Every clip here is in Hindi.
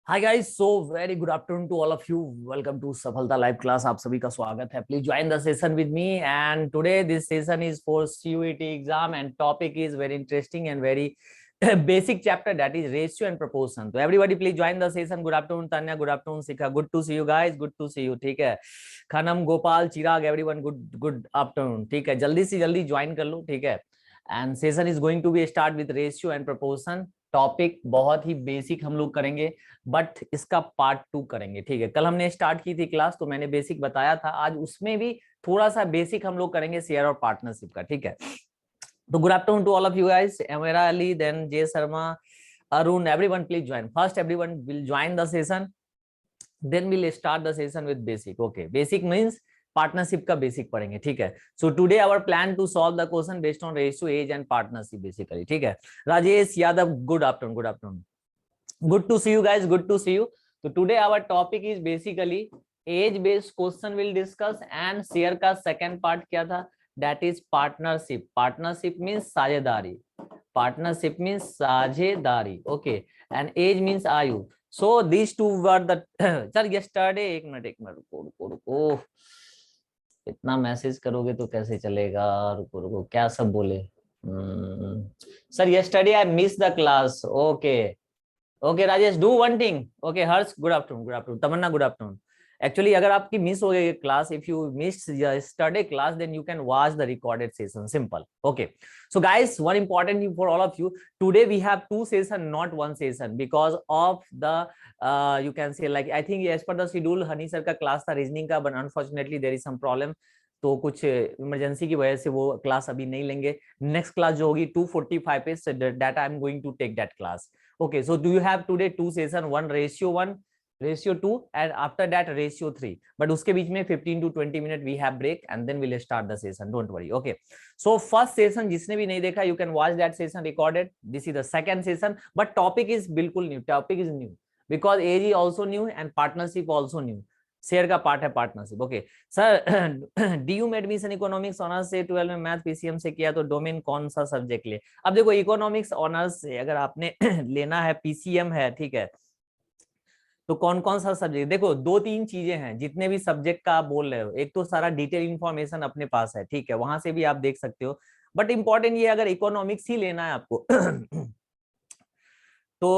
Hi guys, so very good afternoon to all of you. Welcome to Safalta live class. आप सभी का स्वागत है। Please join the session with me and today this session is for CUET exam and topic is very interesting and very basic chapter, that is ratio and proportion. तो everybody please join the session. Good afternoon Tanya, good afternoon Shikha, good to see you guys, good to see you. ठीक है, खनम, गोपाल, चिराग, एवरीवन गुड गुड आफ्टरनून। ठीक है, जल्दी से जल्दी ज्वाइन कर लो। ठीक है, and session is going to be start with ratio and proportion. Topic बहुत ही बेसिक हम लोग करेंगे, बट इसका पार्ट 2 करेंगे। ठीक है, कल हमने स्टार्ट की थी क्लास तो मैंने बेसिक बताया था, आज उसमें भी थोड़ा सा बेसिक हम लोग करेंगे शेयर और पार्टनरशिप का। ठीक है, तो good afternoon to all of you guys. Amira Ali, then J Sharma, Arun, everyone please join. First everyone will join the session, then will start the session with basic. Okay, basic means partnership का बेसिक पढ़ेंगे। ठीक है, so today our plan to solve the question based on ratio, age and partnership basically. ठीक है, Rajesh Yadav, good afternoon, good afternoon, good to see you guys, good to see you. So today our topic is basically age based question we'll discuss, and share का second part क्या था, that is partnership. Partnership means साझेदारी, partnership means साझेदारी। okay, and age means आयु। so these two were the sir yesterday, एक मिनट रुको रुको रुको, इतना मैसेज करोगे तो कैसे चलेगा। रुको रुको, क्या सब बोले। Sir yesterday I missed the class. okay, okay Rajesh, do one thing. Okay Harsh, good afternoon, good afternoon, Tamanna, good afternoon. Actually अगर आपकी मिस हो गई class, if you miss yesterday class, then you can watch the recorded session, simple. Okay, so guys, one important thing for all of you, today we have two session, not one session, because of the you can say like, I think as per the schedule Honey sir का क्लास था रीजनिंग का, but unfortunately there is some problem, तो कुछ इमरजेंसी की वजह से वो क्लास अभी नहीं लेंगे। नेक्स्ट क्लास जो होगी 2:45 पे, that I am going to take that class. Okay, so do you have today two session, one ratio 1, ratio 2, and after that ratio 3, but उसके बीच में 15 to 20 minute we have break and then we'll start the session, don't worry. Okay, so first session जिसने भी नहीं देखा, you can watch that session recorded. This is the second session, but topic is बिल्कुल new, topic is new because age is also new and partnership also new. Share का पार्ट है पार्टनरशिप। ओके सर, डीयू में एडमिशन इकोनॉमिक्स ऑनर्स से, 12 में मैथ पीसीएम से किया, तो डोमेन कौन सा सब्जेक्ट ले। अब देखो, इकोनॉमिक्स ऑनर्स से अगर आपने लेना है, पीसीएम है, ठीक है, तो कौन कौन सा सब्जेक्ट, देखो दो तीन चीजें हैं जितने भी सब्जेक्ट का आप बोल रहे हो। एक तो सारा डिटेल इंफॉर्मेशन अपने पास है, ठीक है, वहां से भी आप देख सकते हो, बट इंपॉर्टेंट ये, अगर इकोनॉमिक्स ही लेना है आपको तो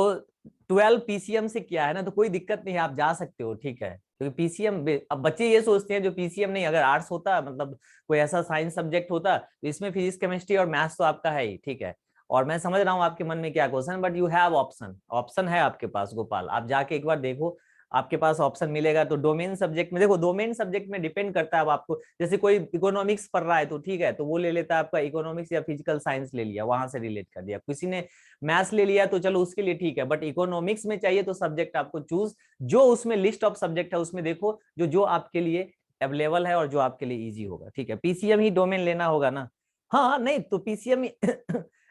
12 पीसीएम से किया है ना, तो कोई दिक्कत नहीं है, आप जा सकते हो। ठीक है, क्योंकि पीसीएम, अब बच्चे ये सोचते हैं जो पीसीएम नहीं, अगर आर्ट्स होता, मतलब कोई ऐसा साइंस सब्जेक्ट होता, तो इसमें फिजिक्स केमिस्ट्री और मैथ्स तो आपका है ही। ठीक है, और मैं समझ रहा हूँ आपके मन में क्या question, but you have option, option है आपके पास गोपाल, आप जाके एक बार देखो, आपके पास ऑप्शन मिलेगा। तो डोमेन सब्जेक्ट में देखो, डोमेन सब्जेक्ट में डिपेंड करता है अब आपको, जैसे कोई इकोनॉमिक्स पढ़ रहा है तो ठीक है, तो वो ले लेता है आपका इकोनॉमिक्स या फिजिकल साइंस ले लिया, वहां से रिलेट कर दिया। किसी ने मैथ्स ले लिया तो चलो उसके लिए ठीक है, बट इकोनॉमिक्स में चाहिए तो सब्जेक्ट आपको चूज, जो उसमें लिस्ट ऑफ सब्जेक्ट है उसमें देखो जो जो आपके लिए अवेलेबल है और जो आपके लिए इजी होगा। ठीक है, पीसीएम ही डोमेन लेना होगा ना। हाँ नहीं तो पीसीएम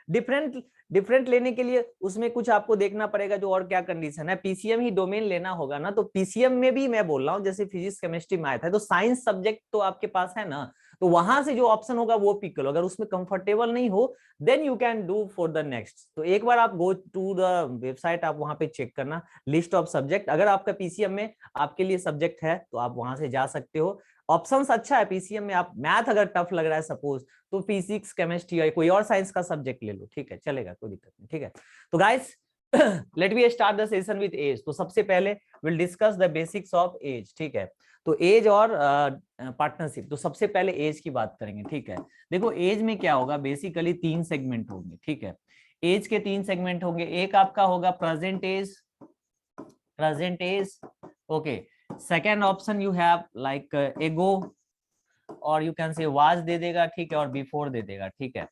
डिफरेंट डिफरेंट लेने के लिए उसमें कुछ आपको देखना पड़ेगा, जो और क्या कंडीशन है, पीसीएम ही डोमेन लेना होगा ना। तो पीसीएम में भी मैं बोल रहा हूँ, जैसे फिजिक्स केमिस्ट्री मैथ है, तो साइंस सब्जेक्ट तो आपके पास है ना, तो वहां से जो ऑप्शन होगा वो पिक करो। अगर उसमें कंफर्टेबल नहीं हो, then you can do for the next. तो एक बार आप गो टू द वेबसाइट, आप वहां पे चेक करना लिस्ट ऑफ सब्जेक्ट, अगर आपका पीसीएम में आपके लिए सब्जेक्ट है तो आप वहां से जा सकते हो। ऑप्शंस अच्छा है पीसीएम में, आप मैथ अगर टफ लग रहा है सपोज, तो फिजिक्स केमिस्ट्री या कोई और साइंस का सब्जेक्ट ले लो। ठीक है, चलेगा, कोई दिक्कत नहीं। ठीक है, तो guys let me start the session with age. तो सबसे पहले will discuss the basics of age. ठीक है, तो एज और पार्टनरशिप, तो सबसे पहले एज की बात करेंगे। ठीक है, देखो एज में क्या होगा, बेसिकली 3 सेगमेंट होंगे। ठीक है, एज के 3 सेगमेंट होंगे। एक आपका होगा present age, present age. Okay, second option you have like ago, और यू कैन से वाज दे देगा, ठीक है, और बिफोर दे देगा। ठीक है,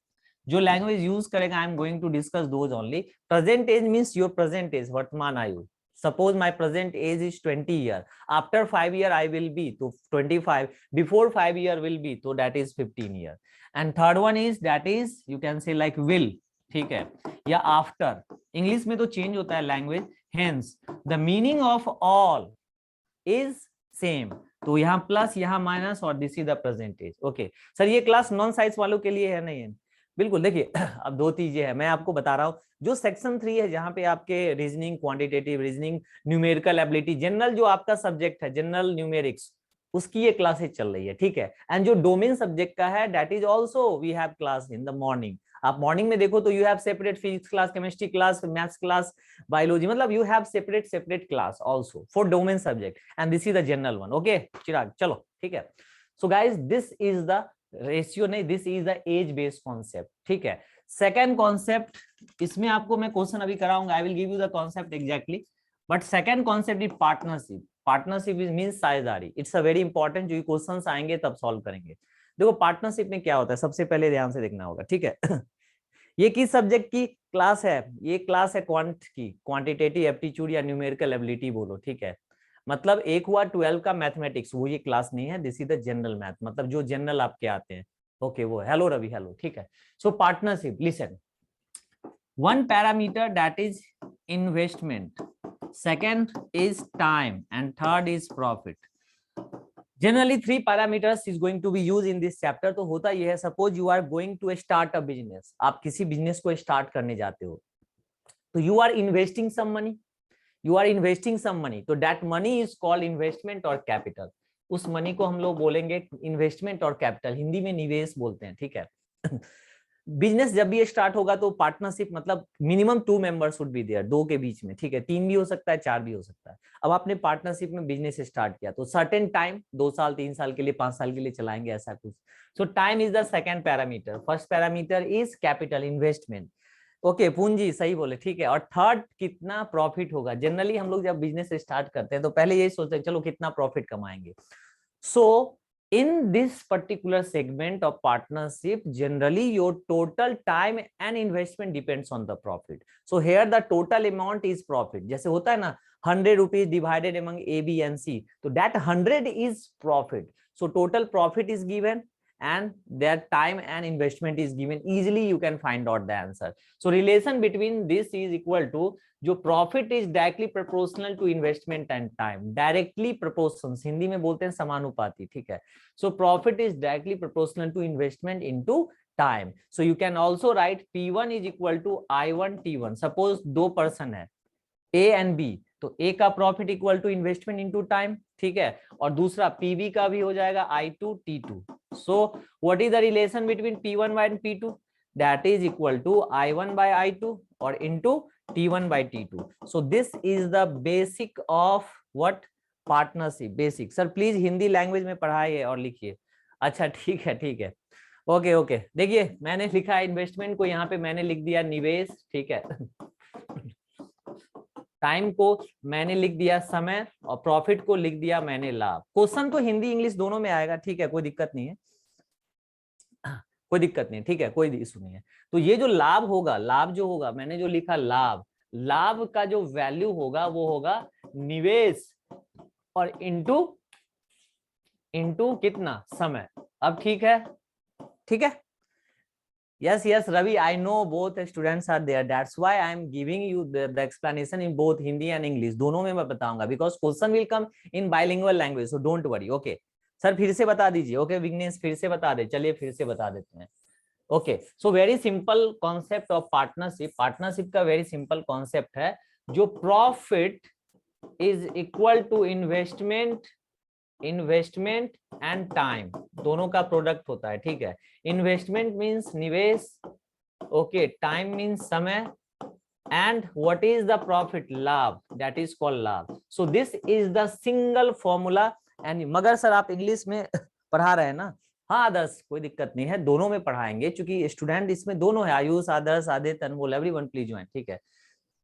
जो लैंग्वेज यूज करेगा, I am going to discuss those only. Present age means your present age, वर्तमान आयु। Suppose my present age is 20 year. After 5 year I will be to 25. Before 5 year will be, so that is 15 year. And third one is, that is you can say like will, ठीक है, या after। इंग्लिश में तो चेंज होता है language, hence the meaning of all is same। तो यहाँ प्लस, यहाँ माइनस, और this is the present age. Okay sir, ये क्लास नॉन साइंस वालों के लिए है नहीं है? बिल्कुल। देखिए अब दो चीजें हैं, मैं आपको बता रहा हूँ। जो सेक्शन 3 है, जहाँ पे आपके reasoning, quantitative reasoning, numerical ability, general जो आपका सब्जेक्ट है, जनरल न्यूमेरिक्स, उसकी ये क्लासेस चल रही है, ठीक है। एंड जो डोमेन सब्जेक्ट का है, that is also we have class in the morning. आप मॉर्निंग में देखो तो you have separate physics class, chemistry class, maths class, biology, मतलब you have separate class also for domain subject, and this is the general one. Okay Chirag, चलो ठीक है। So guys this is the ratio, नहीं, this is the age based concept, ठीक है। सेकेंड कॉन्सेप्ट, इसमें आपको मैं क्वेश्चन अभी कराऊंगा, I will give you the concept exactly, but second concept is partnership. Partnership is mean साझेदारी, इट्स अ वेरी इंपॉर्टेंट, जो क्वेश्चन आएंगे तब सॉल्व करेंगे। देखो पार्टनरशिप में क्या होता है, सबसे पहले ध्यान से देखना होगा, ठीक है। ये किस सब्जेक्ट की क्लास है? ये क्लास है क्वांट की, क्वांटिटेटिव एप्टीट्यूड या न्यूमेरिकल एबिलिटी बोलो, ठीक है। मतलब एक हुआ 12 का मैथमेटिक्स, वो ये क्लास नहीं है, this is the general math, मतलब जो जनरल आपके आते हैं। ओके वो हेलो रवि, हेलो, ठीक है। सो partnership, listen, one parameter that is investment, second is time, and third is profit. Generally 3 parameters is going to be used in this chapter। तो होता यह है, suppose you are going to start a business, आप किसी बिजनेस को स्टार्ट करने जाते हो, तो you are investing some money, you are investing some money, तो that money is called investment और कैपिटल। उस मनी को हम लोग बोलेंगे इन्वेस्टमेंट और कैपिटल, हिंदी में निवेश बोलते हैं, ठीक है। बिजनेस जब भी स्टार्ट होगा तो पार्टनरशिप मतलब minimum 2 members should be there, 2 के बीच में, ठीक है। 3 भी हो सकता है, 4 भी हो सकता है। अब आपने पार्टनरशिप में बिजनेस स्टार्ट किया तो सर्टेन टाइम, 2 साल 3 साल के लिए, 5 साल के लिए चलाएंगे, ऐसा कुछ। सो time is the second parameter, first parameter is capital, investment. Okay पूंजी, सही बोले, ठीक है। और थर्ड कितना प्रॉफिट होगा। जनरली हम लोग जब बिजनेस स्टार्ट करते हैं तो पहले यही सोचते हैं चलो कितना प्रॉफिट कमाएंगे। सो in this particular segment of partnership, generally your total time and investment depends on the profit. So here the total amount is profit। जैसे होता है ना 100 rupees divided among A, B and C, so that 100 is profit। So total profit is given and their time and investment is given, easily you can find out the answer। So relation between this is equal to, जो profit is directly proportional to investment and time, directly proportion, Hindi में बोलते हैं समानुपाती, ठीक है। So profit is directly proportional to investment into time. So you can also write P1 is equal to I1 T1। Suppose 2 person है A एंड B, तो A का profit equal to investment into time, ठीक है। और दूसरा PB का भी हो जाएगा I2 T2। So what is the relation between P1 and P2? That is equal to I1 by I2 और into T1 by T2। So this is the basic of what? Partnership, basic। Sir please Hindi language में पढ़ाइए और लिखिए। अच्छा ठीक है, ठीक है, ओके ओके। देखिए मैंने लिखा है इन्वेस्टमेंट को, यहाँ पे मैंने लिख दिया निवेश, ठीक है। टाइम को मैंने लिख दिया समय, और प्रॉफिट को लिख दिया मैंने लाभ। क्वेश्चन तो हिंदी इंग्लिश दोनों में आएगा, ठीक है, कोई दिक्कत नहीं है, कोई दिक्कत नहीं, ठीक है, कोई इशू नहीं है। तो ये जो लाभ होगा, लाभ जो होगा, मैंने जो लिखा लाभ, लाभ का जो वैल्यू होगा वो होगा निवेश और इनटू कितना? समय। अब ठीक है, ठीक है। Yes, yes, Ravi, I know both students are there. That's why I am giving you the explanation in both Hindi and English. दोनों में मैं बताऊंगा, because question will come in bilingual language, so don't worry. Okay, sir फिर से बता दीजिए। ओके विघ्नेश फिर से बता दे, चलिए फिर से बता देते हैं। Okay so very simple concept of partnership. Partnership का वेरी सिंपल कॉन्सेप्ट है, जो profit is equal to investment and time, दोनों का प्रोडक्ट होता है, ठीक है। इन्वेस्टमेंट मींस निवेश, ओके, टाइम मींस समय, and what is the profit? लाभ, दैट इज कॉल्ड लाभ। So this is the single formula. And मगर सर आप इंग्लिश में पढ़ा रहे हैं ना? हाँ आदर्श, कोई दिक्कत नहीं है, दोनों में पढ़ाएंगे, क्योंकि स्टूडेंट इसमें दोनों है, आयुष, आदर्श, आदित्य, अनमोल, एवरीवन प्लीज ज्वाइन, ठीक है।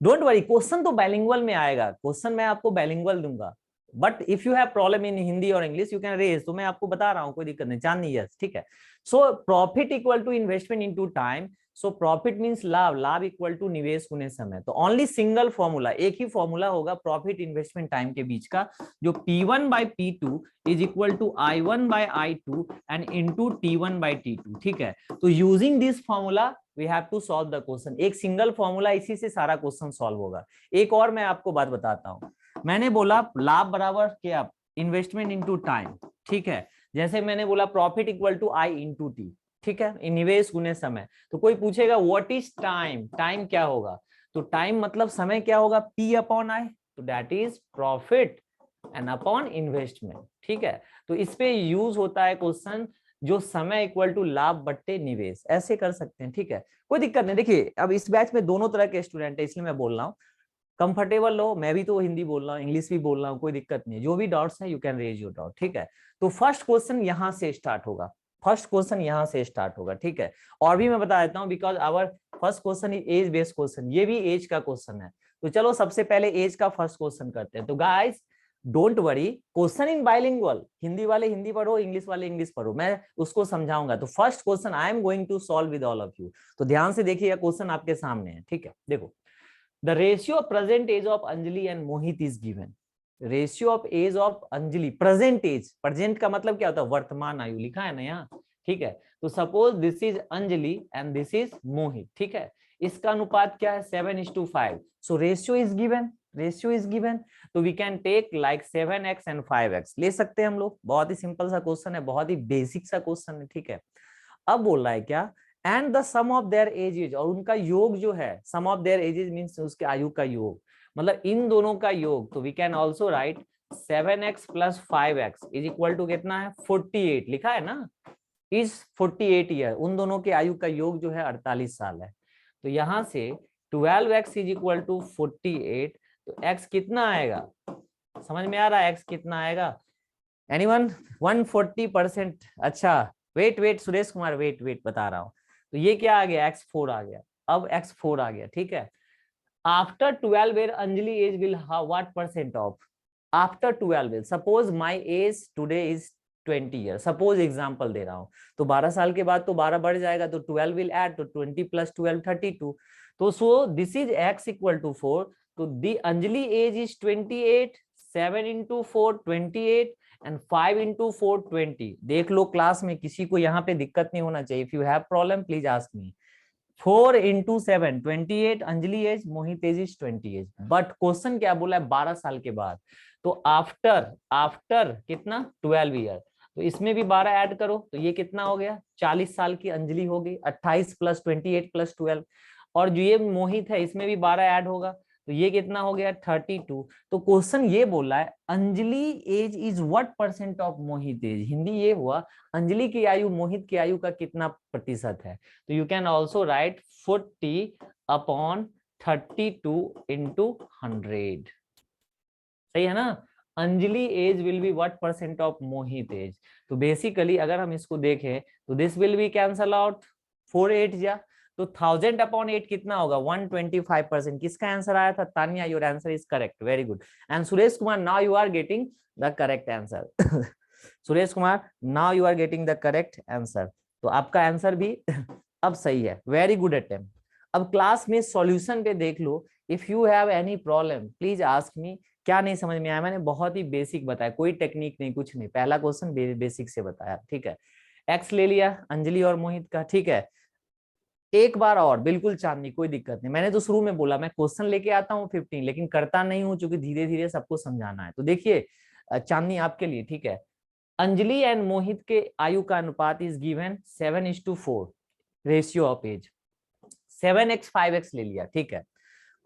डोंट वरी, क्वेश्चन तो बाइलिंगुअल में आएगा, क्वेश्चन मैं आपको बाइलिंगुअल दूंगा, but if you have problem in Hindi और इंग्लिश यू कैन रेज, तो मैं आपको बता रहा हूँ, कोई दिक्कत नहीं, चांदनी यस, ठीक है। So profit equal to investment into time. So profit means लाभ, लाभ इक्वल टू निवेश गुने समय। तो ओनली सिंगल फॉर्मूला, एक ही फॉर्मूला होगा प्रॉफिट इन्वेस्टमेंट टाइम के बीच का, जो P1 by P2 is equal to I1 by I2 and into T1 by T2, ठीक है। तो using this formula we have to solve the question. एक सिंगल फॉर्मूला, इसी से सारा क्वेश्चन सॉल्व होगा। एक और मैं आपको बात बताता हूँ, मैंने बोला लाभ बराबर क्या? इन्वेस्टमेंट इनटू टाइम, ठीक है। जैसे मैंने बोला profit equal to I into T, ठीक है, निवेश गुने समय। तो कोई पूछेगा व्हाट इज टाइम, टाइम क्या होगा, तो टाइम मतलब समय क्या होगा, P अपॉन I, तो that is profit and upon investment. ठीक है, तो इस पे यूज होता है क्वेश्चन, जो समय इक्वल टू लाभ बट्टे निवेश, ऐसे कर सकते हैं। ठीक है, कोई दिक्कत नहीं। देखिए अब इस बैच में दोनों तरह के स्टूडेंट है, इसलिए मैं बोल रहा हूँ, कंफर्टेबल लो, मैं भी तो हिंदी बोल रहा हूँ, इंग्लिश भी बोल रहा हूँ, कोई दिक्कत नहीं। जो भी डाउट्स है you can raise your doubt. ठीक है, तो फर्स्ट क्वेश्चन यहाँ से स्टार्ट होगा, फर्स्ट क्वेश्चन यहाँ से स्टार्ट होगा। ठीक है, और भी मैं बता देता हूँ, because our first question is age based question, ये भी एज का क्वेश्चन है। तो चलो सबसे पहले एज का फर्स्ट क्वेश्चन करते हैं। तो guys don't worry, question in bilingual, Hindi वाले हिंदी पढ़ो, इंग्लिश वाले इंग्लिश पढ़ो, मैं उसको समझाऊंगा। तो first question I am going to solve with all of you, तो ध्यान से देखिए, क्वेश्चन आपके सामने है। ठीक है, देखो, the ratio of present age of Anjali and Mohit is given. Ratio of age of Anjali, present age, present का मतलब क्या होता है, वर्तमान आयु, लिखा है ना यहाँ। ठीक है, तो suppose this is Anjali and this is Mohit. ठीक है, इसका अनुपात क्या है, 7:5। So ratio is given, ratio is given, तो we can take like 7x and 5x ले सकते हैं हम लोग। बहुत ही सिंपल सा क्वेश्चन है, बहुत ही बेसिक सा क्वेश्चन है। ठीक है, अब बोल रहा है क्या, and the sum of their ages, और उनका योग जो है, sum of their ages means उसके आयु का योग, मतलब इन दोनों का योग। तो we can also write 7x plus 5x is equal to कितना है, 48, लिखा है ना, इज 48 ईयर। उन दोनों के आयु का योग जो है 48 साल है। तो यहां से 12x इज इक्वल टू 48, तो x कितना आएगा, समझ में आ रहा है x कितना आएगा, एनीवन, 140%। अच्छा wait wait Suresh Kumar, wait wait बता रहा हूं। तो ये क्या आ गया, x4 आ गया, अब x4 आ गया। ठीक है, after 12 year Anjali age will have what percent of, after 12 year, suppose my age today is 20 year, suppose example दे रहा हूं, तो 12 साल के बाद तो 12 बढ़ जाएगा, तो 12 विल ऐड, तो 20 प्लस 12 32। तो so this is x equal to 4, तो the Anjali age is 28, 7 into 4 28 and 5 into 4 20। देख लो क्लास में, किसी को यहाँ पे दिक्कत नहीं होना चाहिए। If you have problem please ask me. 4 into 7 28, Anjali age, Mohit age is 20 age. But question क्या बोला है, 12 साल के बाद, तो आफ्टर आफ्टर कितना, 12 ईयर, तो इसमें भी 12 ऐड करो, तो ये कितना हो गया, 40 साल की अंजलि हो गई, 28 प्लस 28 प्लस 12, और जो ये मोहित है इसमें भी 12 ऐड होगा, तो ये कितना हो गया, 32। तो क्वेश्चन ये बोल रहा है Anjali age is what percent of Mohit age, Hindi ये हुआ अंजलि की आयु मोहित की आयु का कितना प्रतिशत है। तो you can also write 40 upon 32 into 100। सही है ना, Anjali age will be what percent of Mohit age. तो बेसिकली अगर हम इसको देखें तो this will be cancel out, 4 8 जा, तो 1000 अपॉन 8 कितना होगा, 125%। किसका आंसर आया था, Tania, your answer is correct, very good. And Suresh Kumar, now you are getting the correct answer. Suresh Kumar, now you are getting the correct answer. तो आपका आंसर भी अब सही है, वेरी गुड अटेम्प्ट। अब क्लास में सॉल्यूशन पे देख लो, if you have any problem please ask me. क्या नहीं समझ में आया, मैंने बहुत ही बेसिक बताया, कोई टेक्निक नहीं, कुछ नहीं, पहला क्वेश्चन बेसिक से बताया। ठीक है, एक्स ले लिया अंजलि और मोहित का। ठीक है, एक बार और बिल्कुल चांदनी, कोई दिक्कत नहीं। मैंने तो शुरू में बोला मैं क्वेश्चन लेके आता हूँ 15, लेकिन करता नहीं हूँ, क्योंकि धीरे धीरे सबको समझाना है। तो देखिए चांदनी आपके लिए, ठीक है, अंजलि एंड मोहित के आयु का अनुपात is given 7:4, ratio of age 7x 5x ले लिया। ठीक है,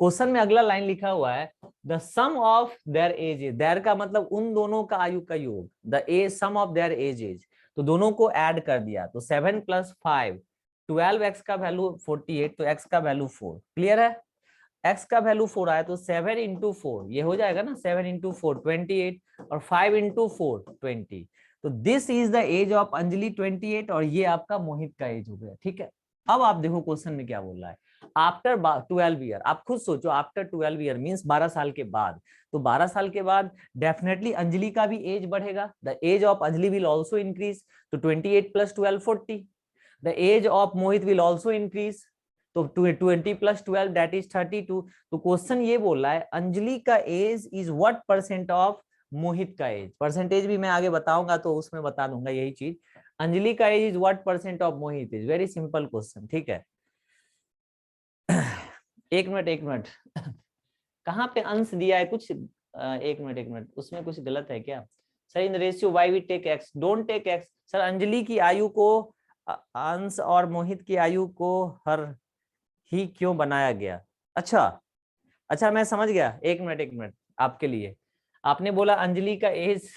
क्वेश्चन में अगला लाइन लिखा हुआ है the sum of their ages, their का मतलब उन दोनों का आयु का योग, the age sum of their ages, तो दोनों को ऐड कर दिया, तो 7 प्लस 5 12x का वैल्यू 48, तो x का वैल्यू 4। क्लियर है, x का वैल्यू 4 आया, तो 7 into 4 ये हो जाएगा ना, 7 into 4 28, और 5 into 4 20। तो this is the age of Anjali 28, और ये आपका मोहित का एज हो गया। ठीक है, अब आप देखो क्वेश्चन में क्या बोल रहा है, आफ्टर 12 ईयर, आप खुद सोचो, आफ्टर 12 ईयर मींस 12 साल के बाद, तो 12 साल के बाद डेफिनेटली अंजलि का भी एज बढ़ेगा, the age of Anjali will also increase, तो 28 plus 12 40, the age of Mohit will also increase, तो 20 प्लस 12 दैट इज 32। तो क्वेश्चन ये बोल रहा है अंजलि का age is what percent of Mohit का एज, परसेंटेज भी मैं आगे बताऊंगा तो उसमें बता दूंगा यही चीज, अंजलि का age is what percent of Mohit age, very simple question. ठीक है, एक मिनट एक मिनट, कहाँ पे अंश दिया है कुछ, एक मिनट, उसमें कुछ गलत है क्या, sir in ratio why we take x, don't take x. Sir Anjali की आयु को अंश और मोहित की आयु को हर ही क्यों बनाया गया? अच्छा अच्छा, मैं समझ गया। एक मिनट आपके लिए। आपने बोला अंजलि का एज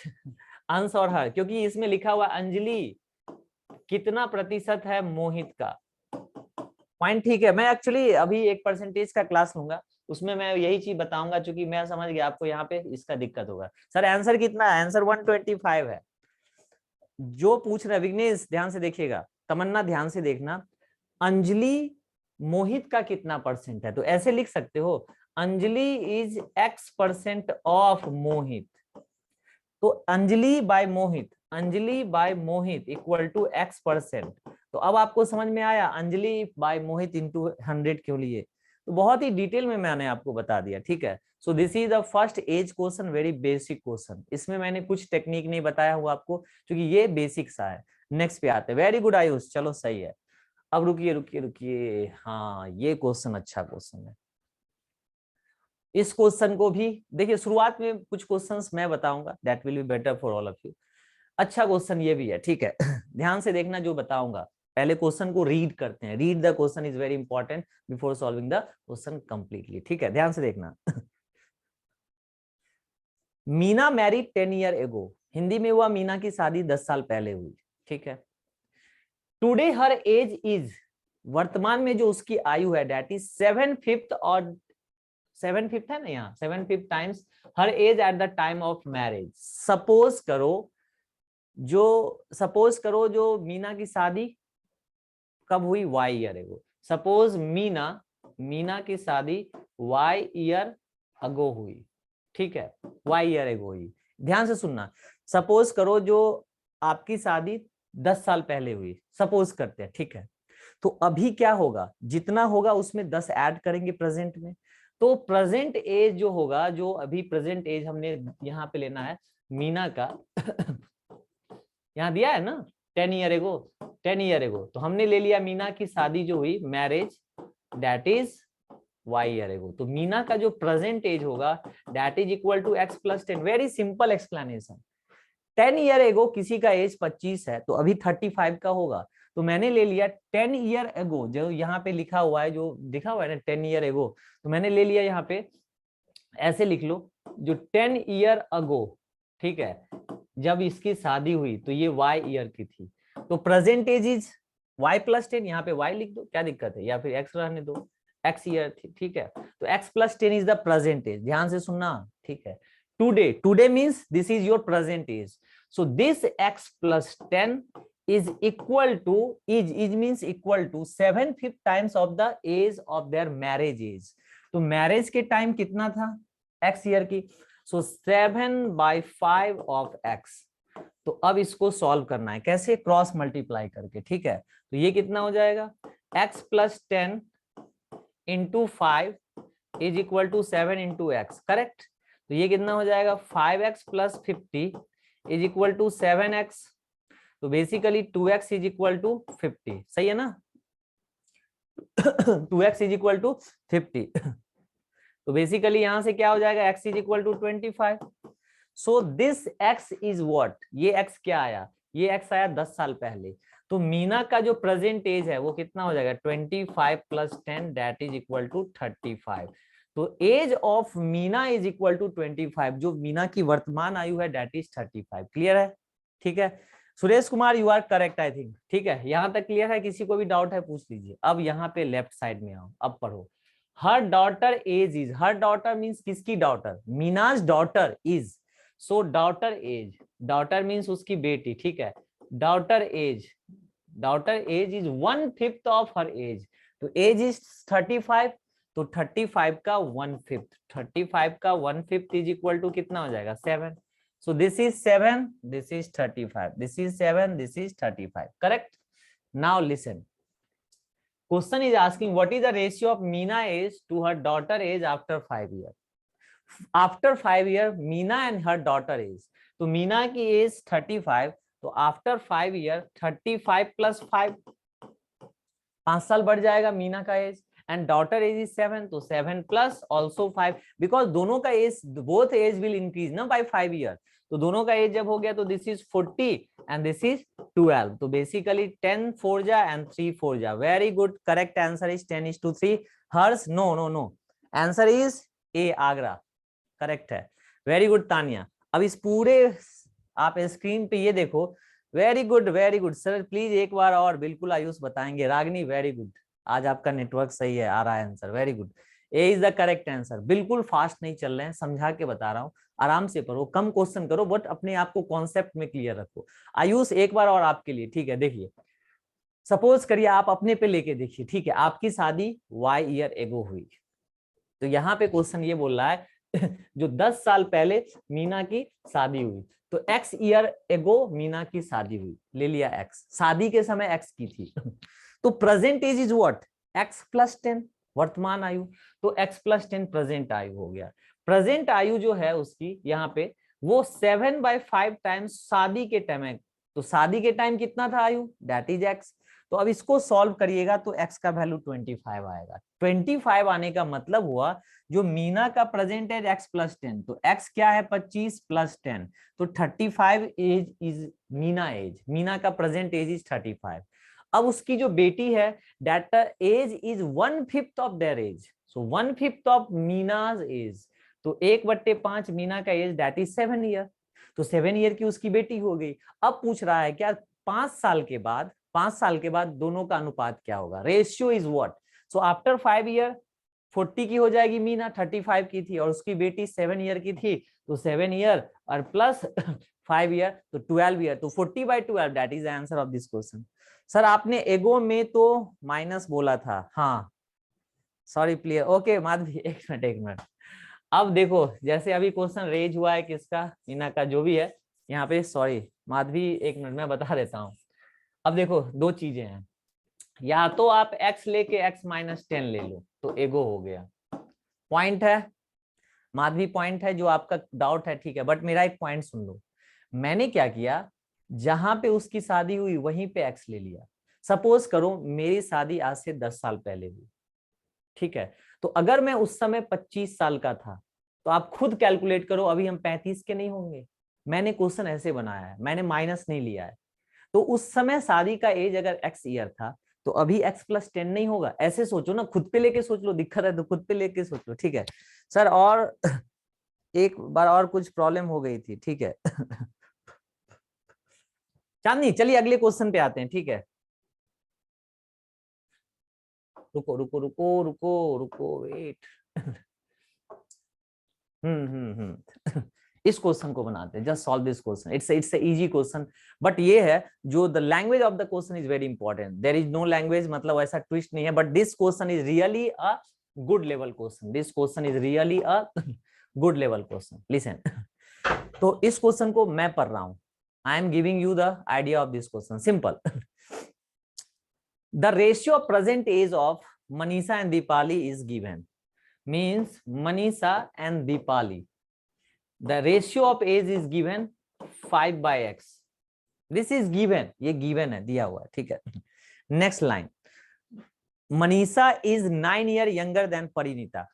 अंश और हर, क्योंकि इसमें लिखा हुआ अंजलि कितना प्रतिशत है मोहित का। पॉइंट ठीक है। मैं एक्चुअली अभी एक परसेंटेज का क्लास लूंगा, उसमें मैं यही चीज बताऊंगा, क्योंकि मैं समझ गया आपको यहाँ पे इसका दिक्कत होगा। सर आंसर कितना है? आंसर 125 है। जो पूछ रहा है विघ्नेश ध्यान से देखिएगा, तमन्ना ध्यान से देखना, अंजलि मोहित का कितना परसेंट है, तो ऐसे लिख सकते हो Anjali is X% of Mohit. तो Anjali by Mohit, Anjali by Mohit equal to X%। तो अब आपको समझ में आया अंजलि बाय मोहित इंटू 100 क्यों लिए। तो बहुत ही डिटेल में मैंने आपको बता दिया, ठीक है। So this is the first age question, very basic question. इसमें मैंने कुछ टेक्निक नहीं बताया हुआ आपको, क्योंकि ये बेसिक सा है। नेक्स्ट पे आते हैं। वेरी गुड आयुष, चलो सही है। अब रुकिए रुकिए रुकिए, हाँ ये क्वेश्चन अच्छा क्वेश्चन है। इस क्वेश्चन को भी देखिए, शुरुआत में कुछ क्वेश्चंस मैं बताऊंगा, that will be better for all of you. अच्छा क्वेश्चन ये भी है, ठीक है। ध्यान से देखना जो बताऊंगा। पहले क्वेश्चन को रीड करते हैं। Read the question is very important before solving the question completely, ठीक है। ध्यान से देखना। मीना मैरिड 10 ईयर एगो। हिंदी में हुआ मीना की शादी 10 साल पहले हुई, ठीक है। टुडे हर एज इज, वर्तमान में जो उसकी आयु है, डेट इज 7/5 और 7/5 है ना यहाँ, 7/5 times her age at the time of marriage. Suppose करो जो मीना की शादी कब हुई, Y year ago. Suppose Meena की शादी Y ईयर अगो हुई, ठीक है, Y ईयर एगो हुई। ध्यान से सुनना। सपोज करो जो आपकी शादी 10 साल पहले हुई, सपोज करते हैं, ठीक है। तो अभी क्या होगा, जितना होगा उसमें 10 ऐड करेंगे प्रेजेंट में। तो प्रेजेंट एज जो होगा, जो अभी प्रेजेंट एज हमने यहाँ पे लेना है मीना का यहाँ दिया है ना 10 ईयर एगो, 10 ईयर एगो। तो हमने ले लिया मीना की शादी जो हुई, marriage, that is Y year ago. तो मीना का जो प्रेजेंट एज होगा that is equal to X+10। Very simple explanation. 10 year ago किसी का एज 25 है, तो अभी 35 का होगा। तो मैंने ले लिया 10 ईयर एगो, जो यहाँ पे लिखा हुआ है, जो लिखा हुआ है ना 10 ईयर एगो, तो मैंने ले लिया यहाँ पे, ऐसे लिख लो, जो 10 ईयर अगो, ठीक है, जब इसकी शादी हुई तो ये Y ईयर की थी। तो प्रेजेंट एज इज Y+10, यहाँ पे Y लिख दो, क्या दिक्कत है, या फिर X रहने दो, X ईयर थी, ठीक है। तो X+10 is the present as. ध्यान से सुनना, ठीक है। Today means this is your present age. So this X+10 is equal to, is means equal to 7/5 times of the age of their marriage age. तो मैरिज के टाइम कितना था X ईयर की, सो 7/5 ऑफ X। तो अब इसको सॉल्व करना है, कैसे, क्रॉस मल्टीप्लाई करके, ठीक है। तो ये कितना हो जाएगा, X+10 into 5 is equal to 7 into X, correct. तो ये कितना हो जाएगा, 5X+50 is equal to 7X। तो basically 2X is equal to 50, सही है ना। 2X is equal to 50। तो बेसिकली यहां से क्या हो जाएगा, X is equal to 25। So this X is what, ये X क्या आया, ये X आया 10 साल पहले। तो मीना का जो प्रेजेंट एज है वो कितना हो जाएगा, 25+10 दैट इज इक्वल टू 35। तो age of Meena is equal to 25, जो मीना की वर्तमान आयु है दैट इज 35। क्लियर है, ठीक है। Suresh Kumar you are correct I think, ठीक है। यहां तक क्लियर है, किसी को भी डाउट है पूछ लीजिए। अब यहाँ पे लेफ्ट साइड में आओ, अब पढ़ो। Her daughter age is, her daughter means किसकी daughter, Meena's daughter is. So daughter age, daughter means उसकी बेटी, ठीक है। Daughter age is 1/5 of her age. तो एज इज 35, तो 35 का 1/5, 35 का 1/5 इज इक्वल टू कितना हो जाएगा, 7। So this is 7, this is 35, this is 7, this is 35, correct? Now listen. Question is asking what is the ratio of Meena age to her daughter age after 5 years? After 5 years, Meena and her daughter age. तो मीना की एज 35, तो आफ्टर 5 ईयर 35 + 5, 5 साल बढ़ जाएगा मीना का age. And daughter age is 7, तो 7 प्लस ऑल्सो 5, बिकॉज दोनों का age, both age will increase ना बाय 5 ईयर। तो दोनों का एज जब हो गया तो this is 40 and this is 12, तो बेसिकली 10 4 जा एंड 3 4 जा। Very good, correct answer is 10:3। Harsh, no no no, answer is A, Agra, correct है। Very good Tania. अब इस पूरे आप स्क्रीन पे ये देखो, वेरी गुड सर, प्लीज एक बार और, बिल्कुल आयुष बताएंगे। रागनी, वेरी गुड, आज आपका नेटवर्क सही है, आ रहा है answer, very good, A is the correct answer. बिल्कुल फास्ट नहीं चल रहे हैं, समझा के बता रहा हूँ, आराम से पढ़ो, कम क्वेश्चन करो, बट अपने आप को कॉन्सेप्ट में क्लियर रखो। आयुष एक बार और आपके लिए, ठीक है, देखिए, सपोज करिए आप अपने पे लेके देखिए, ठीक है, आपकी शादी वाई ईयर एगो हुई, तो यहाँ पे क्वेश्चन ये बोल रहा है जो 10 साल पहले मीना की शादी हुई, तो एक्स ईयर एगो मीना की शादी हुई, ले लिया एक्स, शादी के समय एक्स की थी तो present age is what, x plus 10, वर्तमान आयु, तो एक्स प्लस 10 प्रेजेंट आयु हो गया। प्रेजेंट आयु जो है उसकी यहाँ पे वो 7/5 टाइम्स शादी के टाइम है, तो शादी के टाइम कितना था आयु, दैट इज एक्स। तो अब इसको सॉल्व करिएगा तो x का वैल्यू 25 आएगा। 25 आने का मतलब हुआ जो मीना का प्रेजेंट एज x प्लस 10, तो x क्या है 25 प्लस 10, तो 35 age is Meena age, Meena का प्रेजेंट एज इज 35। अब उसकी जो बेटी है that age is 1/5 of their age, so 1/5 of Meena's age, तो 1/5 मीना का एज दैट इज 7 ईयर, तो 7 ईयर की उसकी बेटी हो गई। अब पूछ रहा है क्या 5 साल के बाद दोनों का अनुपात क्या होगा, ratio is what, so after 5 year 40 की हो जाएगी मीना, 35 की थी, और उसकी बेटी 7 ईयर की थी, तो 7 ईयर और प्लस 5 ईयर, तो 12 ईयर, तो 40/12 that is the answer of this question. Sir आपने एगो में तो माइनस बोला था, हाँ सॉरी, क्लियर, ओके माधवी, एक मिनट। अब देखो जैसे अभी क्वेश्चन रेज हुआ है किसका, मीना का, जो भी है यहाँ पे, सॉरी माधवी, एक मिनट मैं बता देता हूँ। अब देखो दो चीजें हैं, या तो आप x लेके x-10 ले लो तो एगो हो गया, पॉइंट है माधवी, पॉइंट है जो आपका डाउट है, ठीक है, बट मेरा एक पॉइंट सुन लो, मैंने क्या किया, जहां पे उसकी शादी हुई वहीं पे x ले लिया। सपोज करो मेरी शादी आज से 10 साल पहले हुई, ठीक है, तो अगर मैं उस समय 25 साल का था तो आप खुद कैलकुलेट करो, अभी हम 35 के नहीं होंगे। मैंने क्वेश्चन ऐसे बनाया है, मैंने माइनस नहीं लिया है, तो उस समय शादी का एज अगर x ईयर था तो अभी x प्लस 10 नहीं होगा, ऐसे सोचो ना, खुद पे लेके सोच लो, दिक्कत है तो खुद पे लेके सोच लो, ठीक है सर। और एक बार और कुछ प्रॉब्लम हो गई थी, ठीक है चांदनी, चलिए अगले क्वेश्चन पे आते हैं, ठीक है, रुको रुको रुको रुको रुको, वेट इस क्वेश्चन को बनाते हैं, just solve this question, it's easy question, but ये है जो the language of the question is very important, there is no language, मतलब ऐसा ट्विस्ट नहीं है, but this question is really a good level question, this question is really a good level question, listen तो इस क्वेश्चन को मैं पढ़ रहा हूं, I am giving you the idea of this question, simple. The ratio of present age of Manisha and Deepali is given, means Manisha and Deepali, the ratio of age is given 5/x, this is given, ये given है, दिया हुआ है, ठीक है। Next line, Manisha is 9 year younger than Parineeta,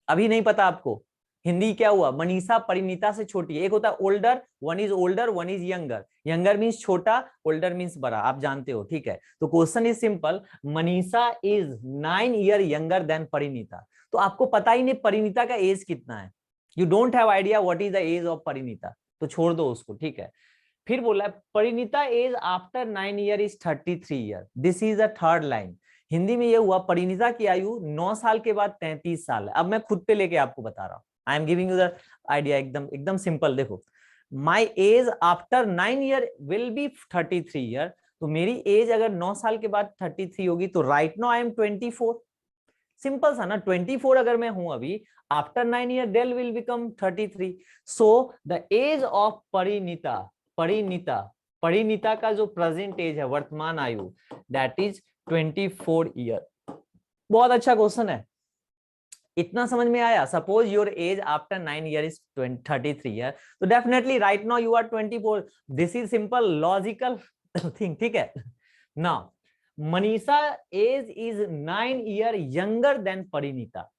अभी नहीं पता आपको हिंदी क्या हुआ, मनीषा परिणीता से छोटी है, एक होता है older, one is older, one is younger, younger means छोटा, ओल्डर मीन्स बड़ा, आप जानते हो, ठीक है। तो question is simple, Manisha is 9 year younger than Parineeta, तो आपको पता ही नहीं परिणीता का एज कितना है, you don't have idea what is the age of Parineeta, तो छोड़ दो उसको, ठीक है। फिर बोला Parineeta age after 9 year is 33 year, this is the third line. Hindi में ये हुआ परिणीता की आयु 9 साल के बाद 33 साल है। अब मैं खुद पे लेके आपको बता रहा हूँ, आई am giving you the idea, एकदम एकदम सिंपल। देखो my age after 9 year will be 33 year, तो मेरी एज अगर 9 साल के बाद 33 होगी, तो right now I am 24, simple सा ना, 24 अगर मैं हूं अभी, after 9 year they'll will become 33, so the age of Parineeta, Parineeta Parineeta का जो प्रेजेंट एज है, वर्तमान आयु, दैट इज 24 ईयर। बहुत अच्छा क्वेश्चन है, इतना समझ में आया। Suppose your age after 9 year is 33 year, तो definitely right now you are 24, this is simple logical thing, ठीक है। Now Manisha age is 9 year younger than Parineeta,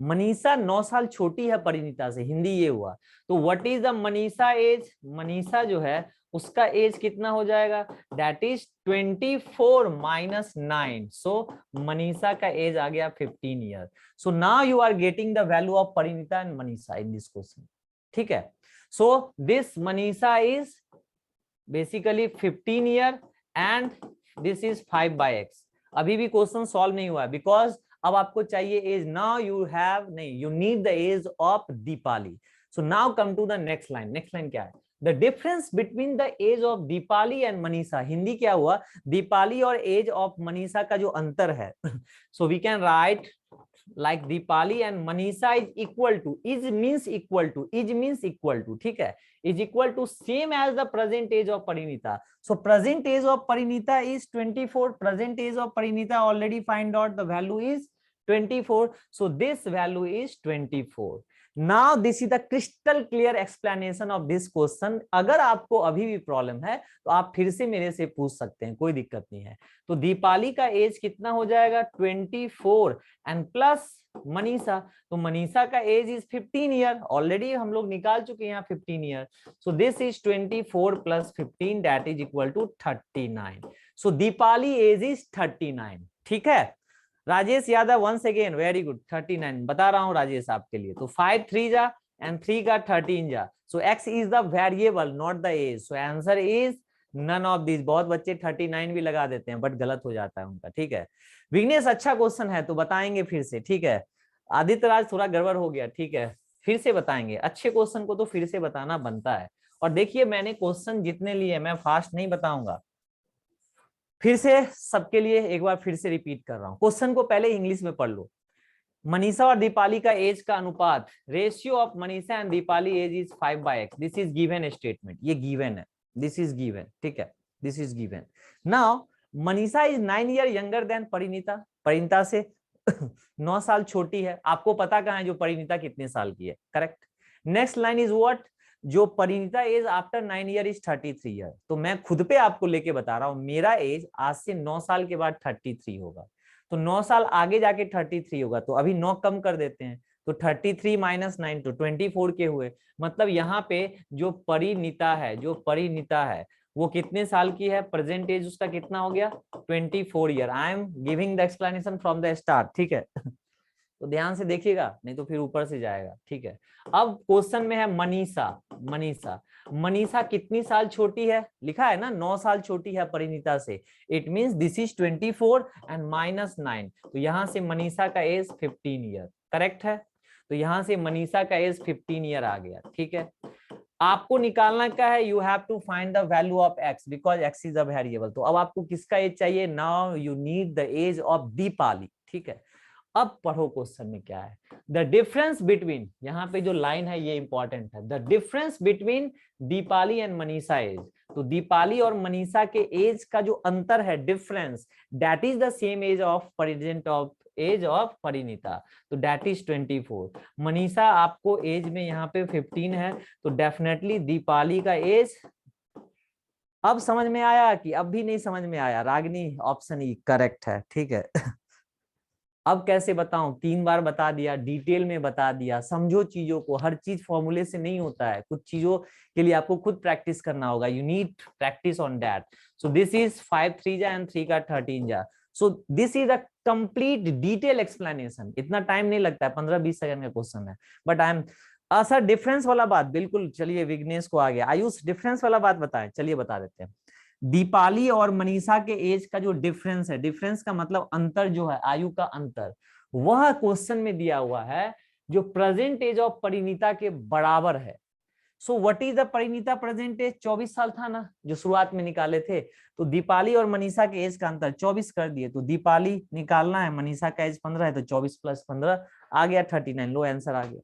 Manisha 9 साल छोटी है परिणीता से, हिंदी ये हुआ। तो what is the Manisha age, Manisha जो है उसका एज कितना हो जाएगा, that is 24 minus 9, so Manisha का एज आ गया 15 year. So now you are getting the value of Parineeta and Manisha in this question, ठीक है। So this Manisha is basically 15 year and this is 5/x। अभी भी क्वेश्चन सॉल्व नहीं हुआ है बिकॉज अब आपको चाहिए एज, नाउ यू हैव नहीं, you need the age of Deepali. So now come to the next line. Next line क्या है, the difference between the age of Deepali and Manisha. Hindi क्या हुआ, दीपाली और एज ऑफ मनीषा का जो अंतर है so we can write like Deepali and Manisha is equal to, is means equal to, is means equal to, ठीक है, is equal to same as the present age of Parinita. So present age of Parinita is 24, present age of Parinita already find out, the value is 24, so this value is 24. Now this is the crystal clear explanation of this question. अगर आपको अभी भी प्रॉब्लम है तो आप फिर से मेरे से पूछ सकते हैं, कोई दिक्कत नहीं है। तो दीपाली का एज कितना हो जाएगा 24 एंड प्लस मनीषा, तो मनीषा का एज इज 15 ईयर, ऑलरेडी हम लोग निकाल चुके हैं यहाँ 15 year. So this is 24 plus 15 that is equal to 39। So Deepali age is 39, ठीक है। Rajesh Yadav once again very good, 39 बता रहा हूँ राजेश आपके लिए। तो 5 3 जा एंड 3 का 13 जा, so x is the variable not the age, so answer is none of this. बहुत बच्चे 39 भी लगा देते हैं बट गलत हो जाता है उनका, ठीक है। विघ्नेश अच्छा क्वेश्चन है तो बताएंगे फिर से, ठीक है। आदित्य राज थोड़ा गड़बड़ हो गया, ठीक है, फिर से बताएंगे। अच्छे क्वेश्चन को तो फिर से बताना बनता है। और देखिए मैंने क्वेश्चन जितने लिए मैं फास्ट नहीं बताऊंगा, फिर से सबके लिए एक बार फिर से रिपीट कर रहा हूं। क्वेश्चन को पहले इंग्लिश में पढ़ लो। मनीषा और दीपाली का एज का अनुपात, ratio of Manisha and Deepali age is 5/x। This is given statement, ये गिवन है, दिस इज गिवन, ठीक है, this is given. Now Manisha is 9 year younger than Parineeta, Parineeta से 9 साल छोटी है। आपको पता कहां है जो परिणीता कितने साल की है, correct. Next line is what, जो Parineeta age after 9 year is 33 year. तो मैं खुद पे आपको लेके बता रहा हूं, मेरा एज आज से 9 साल के बाद 33 होगा। तो 9 साल आगे जाके 33 होगा, तो अभी 9 कम कर देते हैं, तो 33 माइनस 9 तो 24 के हुए। मतलब यहाँ पे जो परिणीता है, जो परिणीता है वो कितने साल की है, प्रेजेंट एज उसका कितना हो गया 24 year. I am giving the explanation from the start, ठीक है। तो ध्यान से देखिएगा नहीं तो फिर ऊपर से जाएगा, ठीक है। अब क्वेश्चन में है मनीषा, मनीषा, मनीषा कितनी साल छोटी है, लिखा है ना 9 साल छोटी है परिणीता से। It means this is 24 and minus 9, तो यहां से मनीषा का एज 15 ईयर, करेक्ट है। तो यहां से मनीषा का एज 15 ईयर आ गया, ठीक है। आपको निकालना क्या है, you have to find the value of x because x is a variable. तो अब आपको किसका एज चाहिए, now you need the age of Deepali, ठीक है। अब पढ़ो क्वेश्चन में क्या है, द डिफरेंस बिटवीन, यहाँ पे जो लाइन है ये इंपॉर्टेंट है, the difference between Deepali and Manisha age. तो दीपाली और मनीषा के एज का जो अंतर है, difference, that is the same age of present of age of Parineeta, तो दैट इज 24। मनीषा आपको एज में यहाँ पे 15 है, तो डेफिनेटली दीपाली का एज, अब समझ में आया कि अब भी नहीं समझ में आया, रागिनी ऑप्शन ई करेक्ट है, ठीक है। अब कैसे बताऊं, 3 बार बता दिया, डिटेल में बता दिया, समझो चीजों को, हर चीज फॉर्मूले से नहीं होता है, कुछ चीजों के लिए आपको खुद प्रैक्टिस करना होगा, you need practice on that. So this is 5 3 जा एंड 3 का 13 जा, सो this is a complete detail explanation. इतना टाइम नहीं लगता है, 15-20 सेकंड का क्वेश्चन है, but I am sir difference वाला बात बिल्कुल, चलिए विघ्नेश को आ गया, आयुष डिफरेंस वाला बात बताएं, चलिए बता देते हैं। दीपाली और मनीषा के एज का जो डिफरेंस है, डिफरेंस का मतलब अंतर जो है, आयु का अंतर, वह क्वेश्चन में दिया हुआ है जो प्रेजेंट एज ऑफ परिणीता के बराबर है। So what is the Parineeta present age, 24 साल था ना जो शुरुआत में निकाले थे, तो दीपाली और मनीषा के एज का अंतर 24 कर दिए, तो दीपाली निकालना है, मनीषा का एज 15 है, तो 24 प्लस 15 आ गया 39, लो आंसर आ गया।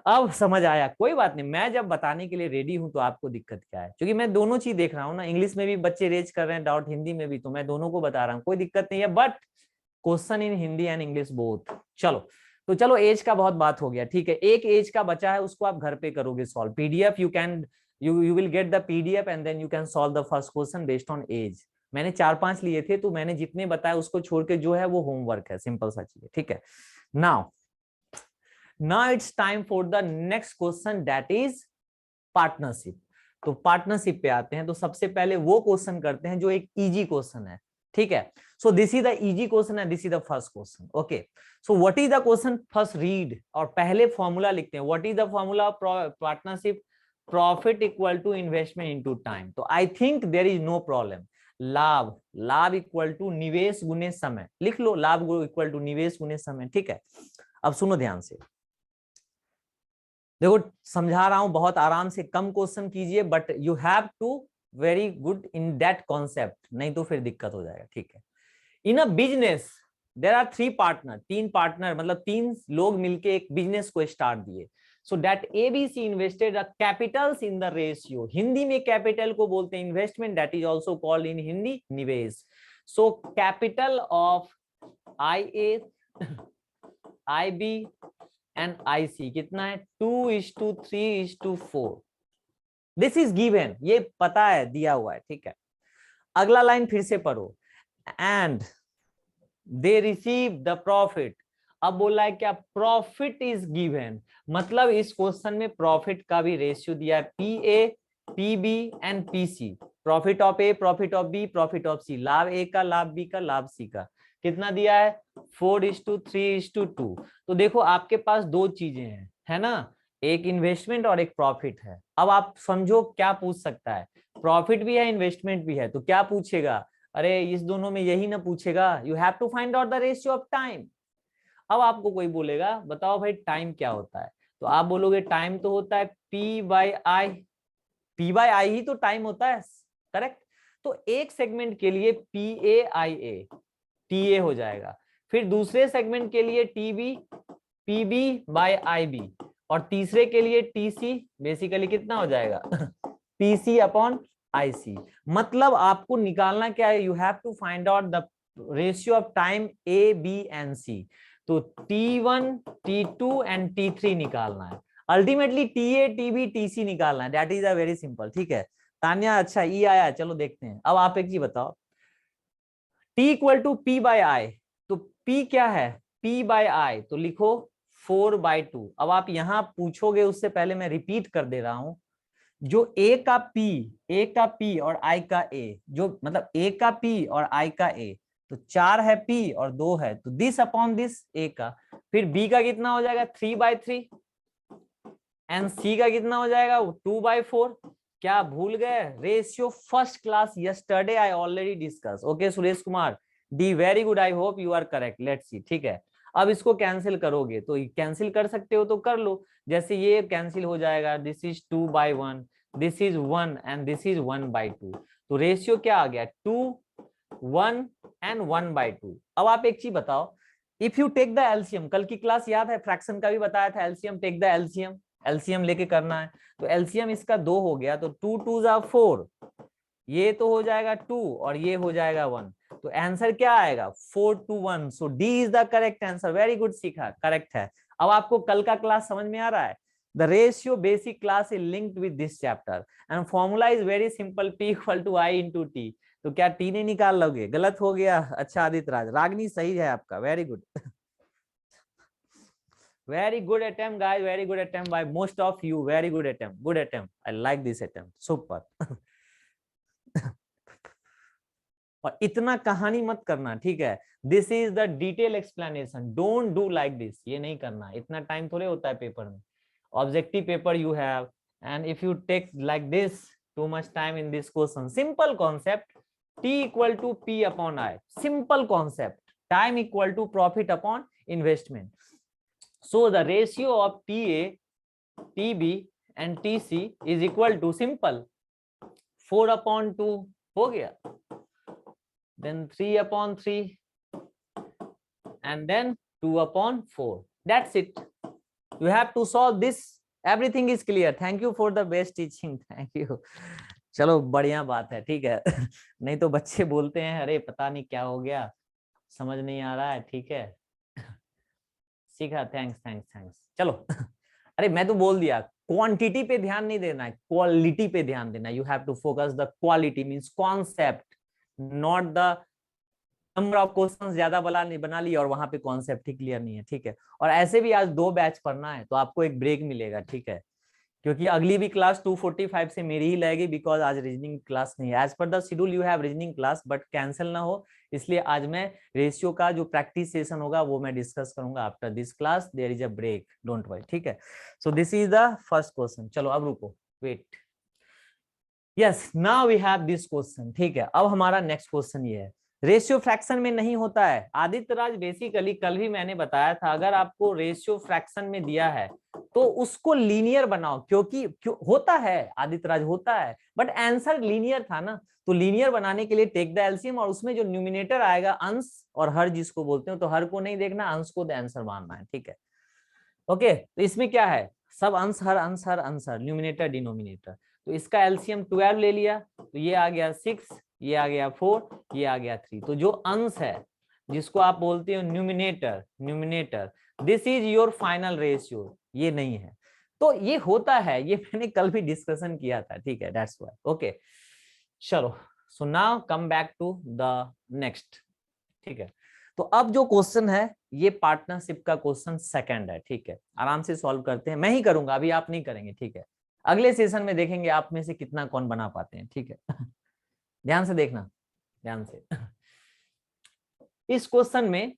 अब समझ आया, कोई बात नहीं, मैं जब बताने के लिए रेडी हूं तो आपको दिक्कत क्या है, क्योंकि मैं दोनों चीज देख रहा हूं ना, इंग्लिश में भी बच्चे रेज कर रहे हैं डाउट, हिंदी में भी, तो मैं दोनों को बता रहा हूं, कोई दिक्कत नहीं है, but question in Hindi and English both. चलो तो चलो एज का बहुत बात हो गया, ठीक है। एक एज का बचा है, उसको आप घर पे करोगे solve, PDF you can, you will get the PDF and then you can solve the first question based on age. मैंने 4-5 लिए थे, तो मैंने जितने बताया उसको छोड़ के जो है वो होमवर्क है, सिंपल सा चीज है, ठीक है। Now it's time for the next question, that is partnership. तो पार्टनरशिप पे आते हैं। तो सबसे पहले वो क्वेश्चन करते हैं जो एक इजी क्वेश्चन है, ठीक है। So this is the easy question and this is the first question. Okay, so what is the question, first read और पहले फॉर्मूला लिखते हैं। What is the formula of partnership, profit equal to investment into time. तो I think there is no problem. लाभ इक्वल टू निवेश गुने समय, लिख लो, लाभ इक्वल टू निवेश गुने समय, ठीक है। अब सुनो ध्यान से, देखो समझा रहा हूं, बहुत आराम से, कम क्वेश्चन कीजिए, but you have to very good in that concept, नहीं तो फिर दिक्कत हो जाएगा, ठीक है। In a business there are 3 partner, 3 partner मतलब 3 लोग मिलके एक बिजनेस को स्टार्ट दिए। So that ABC invested the capitals in the ratio, Hindi में कैपिटल को बोलते हैं investment, that is also called in Hindi निवेश। So capital of IA, IB and IC कितना है, 2:3:4। दिस इज गिवन, ये पता है, दिया हुआ है, ठीक है। अगला लाइन फिर से पढ़ो, and they receive the profit. अब बोला है क्या, प्रॉफिट इज गिवन, मतलब इस क्वेश्चन में प्रॉफिट का भी रेशियो दिया है, PA, PB and PC। Profit of A, profit of B, profit of C, लाभ A का, लाभ B का, लाभ C का। कितना दिया है, 4:3:2। तो देखो आपके पास 2 चीजें हैं, है ना, एक इन्वेस्टमेंट और एक प्रॉफिट है। अब आप समझो क्या पूछ सकता है, प्रॉफिट भी है इन्वेस्टमेंट भी है, तो क्या पूछेगा, अरे इस दोनों में यही ना पूछेगा, you have to find out the ratio of time. अब आपको कोई बोलेगा बताओ भाई टाइम क्या होता है, तो आप बोलोगे टाइम तो होता है P/I, P/I ही तो टाइम होता है, करेक्ट। तो एक सेगमेंट के लिए PA/IA, TA हो जाएगा, फिर दूसरे सेगमेंट के लिए TB, PB/IB, और तीसरे के लिए TC, बेसिकली कितना हो जाएगा PC/IC। मतलब आपको निकालना क्या है, you have to find out the ratio of time A, B and C। तो T1, T2 एंड T3 निकालना है, अल्टीमेटली TA, TB, TC निकालना है, that is a very simple, ठीक है। तान्या अच्छा ई आया, चलो देखते हैं। अब आप एक चीज बताओ, T इक्वल टू P/I, तो P क्या है, P/I, तो लिखो 4/2। अब आप यहां पूछोगे, उससे पहले मैं रिपीट कर दे रहा हूं, जो A का P और I का A, जो मतलब A का P और I का A, तो 4 है P और 2 है, तो दिस अपॉन दिस A का। फिर B का कितना हो जाएगा, 3/3, एंड C का कितना हो जाएगा, 2/4। क्या भूल गए, ratio first class, yesterday I already discuss. Okay Suresh Kumar D, very good, I hope you are correct, let's see, ठीक है। अब इसको कैंसिल करोगे तो कैंसिल कर सकते हो तो कर लो, जैसे ये कैंसिल हो जाएगा, this is 2/1, this is 1 and this is 1/2। तो रेशियो क्या आ गया, 2, 1 एंड 1/2। अब आप एक चीज बताओ, if you take the LCM, कल की क्लास याद है, फ्रैक्शन का भी बताया था, LCM, take the LCM, LCM लेके करना है। तो एलसीएम इसका 2 हो गया, तो 2 2 4, ये तो हो जाएगा 2 और ये हो जाएगा 1, तो आंसर क्या आएगा, 4/1। So D is the correct answer, very good, सीखा, करेक्ट है। अब आपको कल का क्लास समझ में आ रहा है, the ratio basic class is linked with this chapter and formula is very simple, P equal to I into T। तो क्या T ने निकाल लोगे, गलत हो गया, अच्छा आदित्य राज, रागनी सही है आपका, very good. Very good attempt, guys. Very good attempt by most of you. Very good attempt. Good attempt. I like this attempt. Super. और इतना कहानी मत करना, ठीक है। This is the detail explanation, don't do like this, ये नहीं करना, इतना टाइम थोड़े होता है पेपर में, objective paper you have, and if you take like this too much time in this question, simple concept, T equal to P/I, simple concept, time equal to profit upon investment. So the ratio of TA, TB and TC is equal to simple 4/2 हो गया, then 3/3 and then 2/4. That's it. You have to solve this. Everything is clear. Thank you for the best teaching. Thank you. चलो बढ़िया बात है, ठीक है। नहीं तो बच्चे बोलते हैं अरे पता नहीं क्या हो गया, समझ नहीं आ रहा है, ठीक है, सीखा, थैंक्स थैंक्स थैंक्स। चलो अरे मैं तो बोल दिया, क्वांटिटी पे ध्यान नहीं देना है, क्वालिटी पे ध्यान देना है। You have to focus the quality, means concept, not the number of question ज्यादा बना ली और वहां पे कॉन्सेप्ट ही क्लियर नहीं है, ठीक है। और ऐसे भी आज 2 बैच पढ़ना है तो आपको एक ब्रेक मिलेगा, ठीक है, क्योंकि अगली भी क्लास 2:45 से मेरी ही लगेगी, बिकॉज आज रीजनिंग क्लास नहीं है। As per the schedule you have reasoning class, but cancel ना हो इसलिए आज मैं रेशियो का जो प्रैक्टिस सेशन होगा वो मैं डिस्कस करूंगा। After this class there is a break, don't worry, ठीक है। So this is the first question. चलो अब रुको, wait, yes now we have this question, ठीक है। अब हमारा नेक्स्ट क्वेश्चन ये है, रेशियो फ्रैक्शन में नहीं होता है। आदित्य राज, बेसिकली कल भी मैंने बताया था, अगर आपको रेशियो फ्रैक्शन में दिया है तो उसको लीनियर बनाओ, क्योंकि होता है आदित्य राज, होता है, बट आंसर लीनियर था ना। तो लीनियर बनाने के लिए टेक द एलसीएम, और उसमें जो न्यूमिनेटर आएगा अंश और हर जिसको बोलते हो, तो हर को नहीं देखना, अंश को द आंसर मानना है, ठीक है। ओके, तो इसमें क्या है, सब अंश हर, अंश हर, अंश हर, न्यूमिनेटर डिनोमिनेटर। तो इसका एलसीएम 12 ले लिया, तो ये आ गया 6, ये आ गया 4, ये आ गया 3। तो जो अंश है जिसको आप बोलते हो numerator, numerator, this is your final ratio, ये नहीं है। तो ये होता है, ये मैंने कल भी डिस्कशन किया था, ठीक है, दैट्स व्हाई। ओके चलो, so now come back to the next, ठीक है। तो अब जो क्वेश्चन है ये पार्टनरशिप का क्वेश्चन सेकंड है, ठीक है। आराम से सॉल्व करते हैं, मैं ही करूंगा, अभी आप नहीं करेंगे, ठीक है। अगले सेशन में देखेंगे आप में से कितना कौन बना पाते हैं, ठीक है। ध्यान से देखना, ध्यान से। इस क्वेश्चन में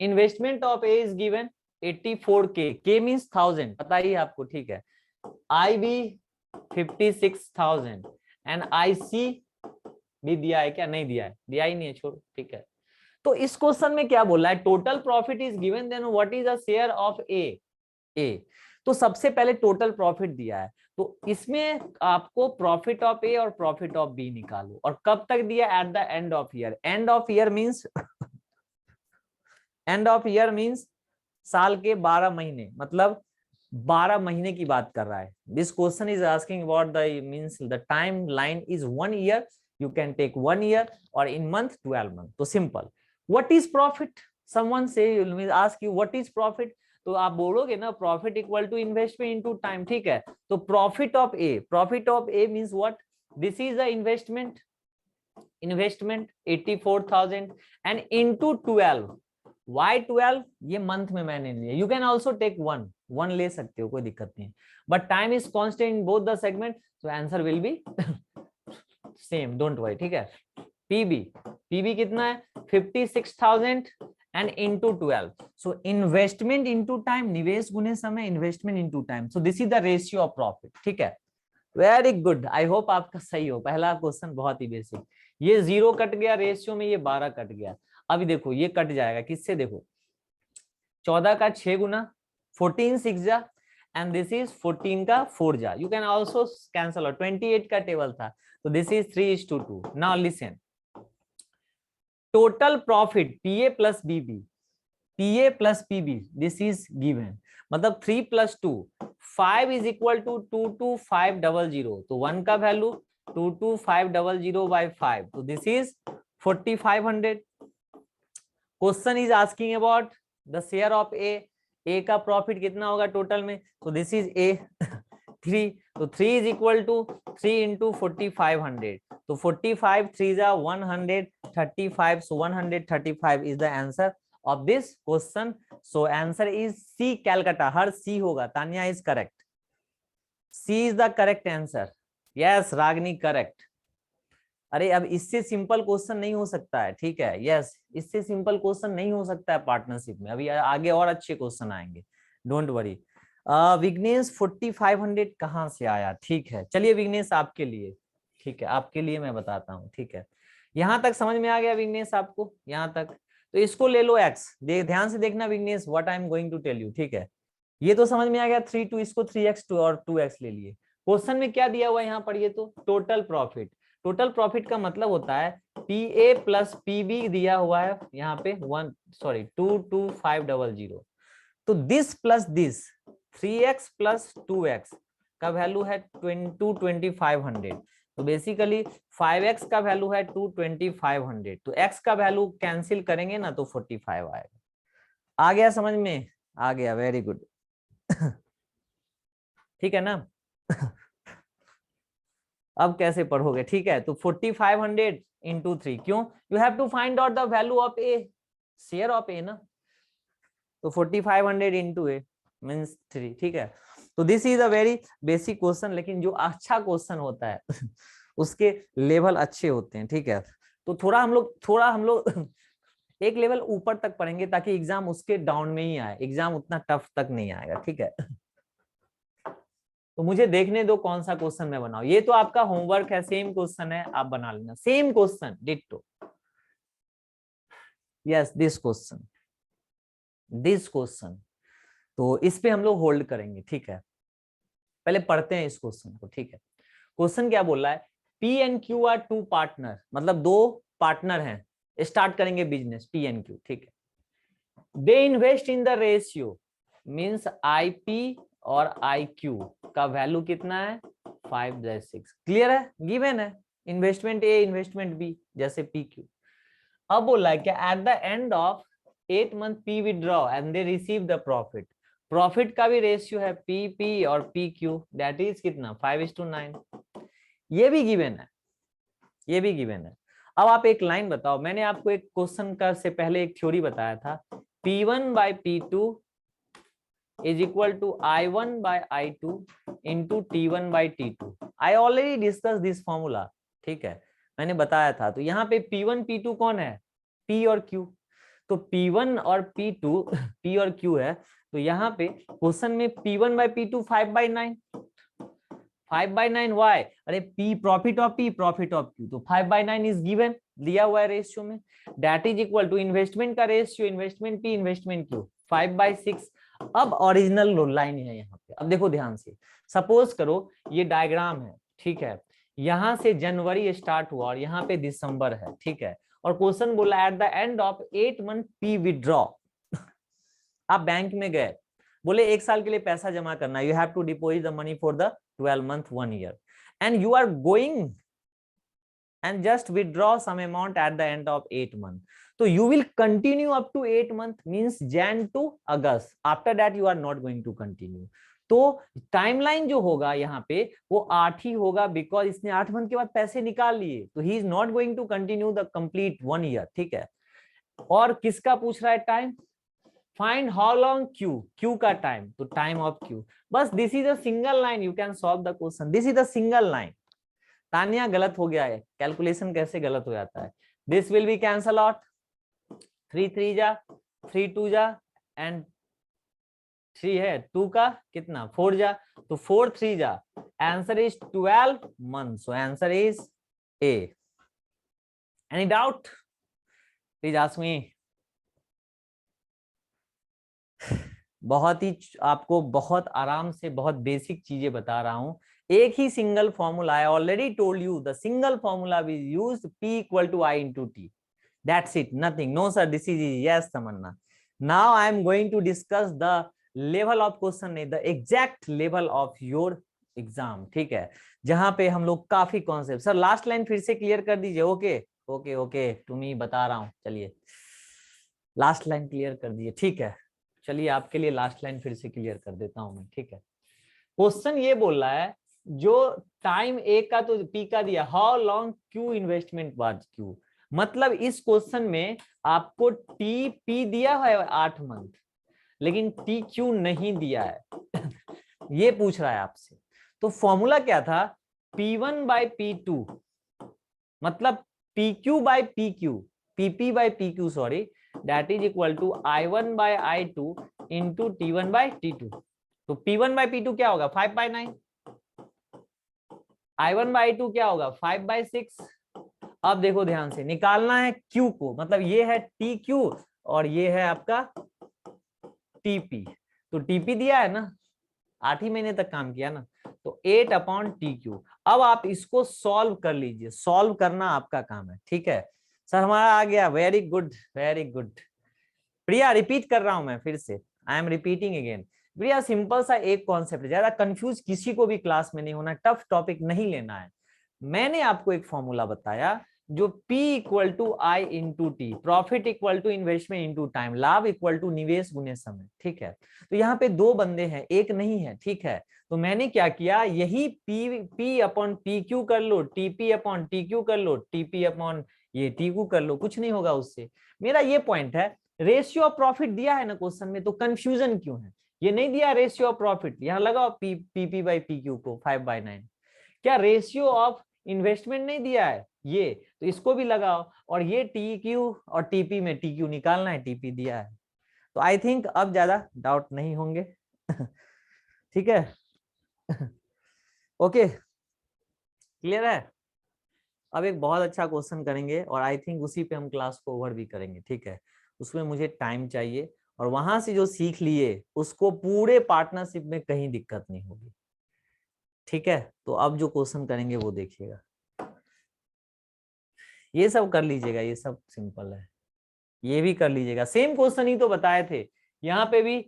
investment of A is given 84K, के मींस 1000, पता ही आपको, ठीक है। आई बी 56,000 एंड आई सी भी दिया है क्या, नहीं दिया है, दिया ही नहीं है, छोड़ो, ठीक है। तो इस क्वेश्चन में क्या बोला है, total profit is given, then what is the share of A. तो सबसे पहले टोटल प्रॉफिट दिया है, तो इसमें आपको प्रॉफिट ऑफ ए और प्रॉफिट ऑफ बी निकालो। और कब तक दिया, at the end of year. End of year means end of year means साल के 12 महीने, मतलब 12 महीने की बात कर रहा है। This question is asking about the means the time line is 1 year, you can take 1 year, और इन मंथ 12 मंथ। तो simple, what is profit, someone से ask you what is profit, तो आप बोलोगे ना profit equal to investment into time, ठीक है। तो profit of A means what, this is the investment 84,000 and into 12। Why 12, ये मंथ में मैंने लिया, यू कैन ऑल्सो टेक 1 ले सकते हो, कोई दिक्कत नहीं है, but time is constant in both the segment, so answer will be same, don't worry, ठीक है। पीबी कितना है, 56,000 and into 12, so investment into time, निवेश गुने समय, investment into time, so this is the ratio of profit, ठीक है। वेरी गुड, आई होप आपका सही हो। पहला क्वेश्चन बहुत ही बेसिक, ये 0 कट गया रेशियो में, ये 12 कट गया। अभी देखो ये कट जाएगा किससे, देखो 14 का 6 गुना, 14 6 जा, एंड दिस इज 14 का 4 जा, यू कैन ऑल्सो कैंसल। 28 का टेबल था, तो this is 3:2। Now listen, total profit PA plus BB, PA plus PB, this is given, मतलब 3 + 2 5 इज इक्वल टू 22500, तो 1 का वैल्यू 22500 बाय 5, तो this is 4500। Question is asking about the share of A का प्रॉफिट कितना होगा टोटल में, तो दिस इज ए 3, तो 3 इज इक्वल टू 3 × 4500, तो 45 3 जा 135, so 135 is the answer of this question. So answer is C, Calcutta. Her C होगा, Tania is correct, C is the correct answer. Yes, Ragini correct. अरे अब इससे सिंपल क्वेश्चन नहीं हो सकता है, ठीक है, यस इससे सिंपल क्वेश्चन नहीं हो सकता है पार्टनरशिप में, अभी आगे और अच्छे क्वेश्चन आएंगे, डोंट वरी। विघ्नेश 4500 कहाँ से आया, ठीक है, चलिए विघ्नेश आपके लिए, ठीक है, आपके लिए मैं बताता हूँ, ठीक है। यहां तक समझ में आ गया विघ्नेश आपको, यहाँ तक, तो इसको ले लो x, ध्यान से देखना Vignesh, what I am going to tell you, ठीक है। ये तो समझ में आ गया 3 2, इसको 3x 2 और 2x ले लिए। क्वेश्चन में क्या दिया हुआ है यहाँ पर, ये तो टोटल प्रॉफिट, टोटल प्रॉफिट का मतलब होता है पीए प्लस पीबी दिया हुआ है यहाँ पे 22500, तो this plus this 3x + 2x का वैल्यू है 22500, तो बेसिकली 5x का वैल्यू है 22500, तो x का वैल्यू कैंसिल करेंगे ना तो 45 आएगा। आ गया समझ में, आ गया, वेरी गुड। ठीक है ना। अब कैसे पढ़ोगे, ठीक है। तो 4500 इंटू 3, क्यों, you have to find out the value of A, share of A ना, तो 4500 इंटू ए मीन्स 3, ठीक है। तो this is a very basic question, लेकिन जो अच्छा क्वेश्चन होता है उसके लेवल अच्छे होते हैं, ठीक है। तो थोड़ा हम लोग एक लेवल ऊपर तक पढ़ेंगे ताकि एग्जाम उसके डाउन में ही आए, एग्जाम उतना टफ तक नहीं आएगा, ठीक है। तो मुझे देखने दो कौन सा क्वेश्चन मैं बनाऊं। ये तो आपका होमवर्क है, सेम क्वेश्चन है, आप बना लेना, same question ditto. Yes, this question, तो इस पे हम लोग होल्ड करेंगे, ठीक है। पहले पढ़ते हैं इस क्वेश्चन को, ठीक है। क्वेश्चन क्या बोल रहा है, P and Q are two partner, मतलब दो पार्टनर हैं, स्टार्ट करेंगे बिजनेस, पी एंड क्यू, ठीक है। They invest in the ratio means I P और आई क्यू का वैल्यू कितना है 5/6, क्लियर है, गिवन है, इन्वेस्टमेंट ए इन्वेस्टमेंट बी जैसे पी क्यू। अब बोला है क्या, at the end of 8 month P withdraw and they receive the profit, profit का भी रेशियो है पी पी और पी क्यू, दैट इज कितना 5:9, ये भी गिवन है, ये भी गिवन है। अब आप एक लाइन बताओ, मैंने आपको एक क्वेश्चन का से पहले एक थ्योरी बताया था, P1/P2 is equal to I1/I2 into T1/T2, I already discussed this formula, ठीक है, मैंने बताया था। तो यहाँ पे P1 P2 कौन है, P और Q, तो P1 और P2 P और Q है, तो यहाँ पे क्वेश्चन में P1/P2 5/9, 5/9 वाई, अरे P profit of P profit of Q, तो 5/9 इज गिवन, दिया हुआ है रेशियो में, that is equal to investment का ratio investment P investment Q 5/6। अब ओरिजिनल लाइन है यहाँ पे, अब देखो ध्यान से, सपोज करो ये डायग्राम है, ठीक है, यहाँ से जनवरी स्टार्ट हुआ और यहाँ पे दिसंबर है, ठीक है, और क्वेश्चन बोला at the end of 8 month P withdraw, आप बैंक में गए, बोले 1 साल के लिए पैसा जमा करना, you have to deposit the money for the 12 month 1 year, and you are going and just withdraw some amount at the end of 8 month, so you will continue up to 8 month means Jan to August, after that you are not going to continue। तो टाइमलाइन जो होगा यहाँ पे वो 8 ही होगा, बिकॉज इसने 8 मंथ के बाद पैसे निकाल लिए, तो he is not going to continue the complete 1 year, ठीक है। और किसका पूछ रहा है time, find how long Q का टाइम, तो टाइम ऑफ क्यू, बस this is a single line, you can solve the question, this is a single line. Tania गलत हो गया है, कैलकुलेशन कैसे गलत हो जाता है, this will be cancel out, 3 3 जा 3 2 जा एंड 3 है 2 का कितना 4 जा, तो 4 3 जा, answer is 12 months, so answer is A. Any doubt, please ask मी। बहुत ही आपको बहुत आराम से बहुत बेसिक चीजें बता रहा हूं, एक ही single formula, I already told you the single formula we used, P equal to I into T, that's it, nothing, no sir this is yes Tamanna. Now I am going to discuss the level of question, the exact level of your exam, ठीक है, जहां पे हम लोग काफी कॉन्सेप्ट, सर लास्ट लाइन फिर से क्लियर कर दीजिए, ओके ओके ओके तुम्हें बता रहा हूं, चलिए लास्ट लाइन क्लियर कर दीजिए, ठीक है, चलिए आपके लिए लास्ट लाइन फिर से क्लियर कर देता हूं मैं, ठीक है। क्वेश्चन ये बोल रहा है, जो टाइम ए का तो पी का दिया, how long Q investment was Q, मतलब इस क्वेश्चन में आपको टी पी दिया है 8 मंथ, लेकिन टी क्यू नहीं दिया है ये पूछ रहा है आपसे। तो फॉर्मूला क्या था, P1/P2 मतलब PQ/PQ, PP/PQ sorry, that is equal to I1/I2 into T1/T2, तो P1/P2 क्या होगा 5/9, I1/I2 क्या होगा 5/6। अब देखो ध्यान से, निकालना है Q को, मतलब ये है TQ और ये है आपका TP, तो TP दिया है ना, 8 ही महीने तक काम किया ना, तो 8/TQ। अब आप इसको सॉल्व कर लीजिए, सॉल्व करना आपका काम है, ठीक है। सर हमारा आ गया, वेरी गुड वेरी गुड। प्रिया रिपीट कर रहा हूं मैं फिर से, I am repeating again. Priya simple सा एक कॉन्सेप्ट, ज्यादा कंफ्यूज किसी को भी क्लास में नहीं होना, टफ टॉपिक नहीं लेना है। मैंने आपको एक फॉर्मूला बताया जो P equal to I into T, profit equal to investment into time, लाभ इक्वल टू निवेश गुने समय, ठीक है। तो यहाँ पे दो बंदे हैं, एक नहीं है, ठीक है। तो मैंने क्या किया, यही P अपॉन PQ कर लो, TP अपॉन TQ कर लो, TP अपॉन ये TQ कर लो, कुछ नहीं होगा उससे। मेरा ये पॉइंट है, रेशियो ऑफ प्रॉफिट दिया है ना क्वेश्चन में, तो कंफ्यूजन क्यों है? ये नहीं दिया रेशियो ऑफ प्रॉफिट, यहाँ लगाओ PP बाई PQ को 5/9। क्या रेशियो ऑफ इन्वेस्टमेंट नहीं दिया है ये, तो इसको भी लगाओ। और ये TQ और TP में TQ निकालना है, TP दिया है। तो आई थिंक अब ज्यादा डाउट नहीं होंगे। ठीक है। ओके, क्लियर है। अब एक बहुत अच्छा क्वेश्चन करेंगे और आई थिंक उसी पे हम क्लास को ओवर भी करेंगे, ठीक है। उसमें मुझे टाइम चाहिए और वहां से जो सीख लिए उसको पूरे पार्टनरशिप में कहीं दिक्कत नहीं होगी, ठीक है। तो अब जो क्वेश्चन करेंगे वो देखिएगा, ये सब कर लीजिएगा, ये सब सिंपल है, ये भी कर लीजिएगा। सेम क्वेश्चन ही तो बताए थे, यहाँ पे भी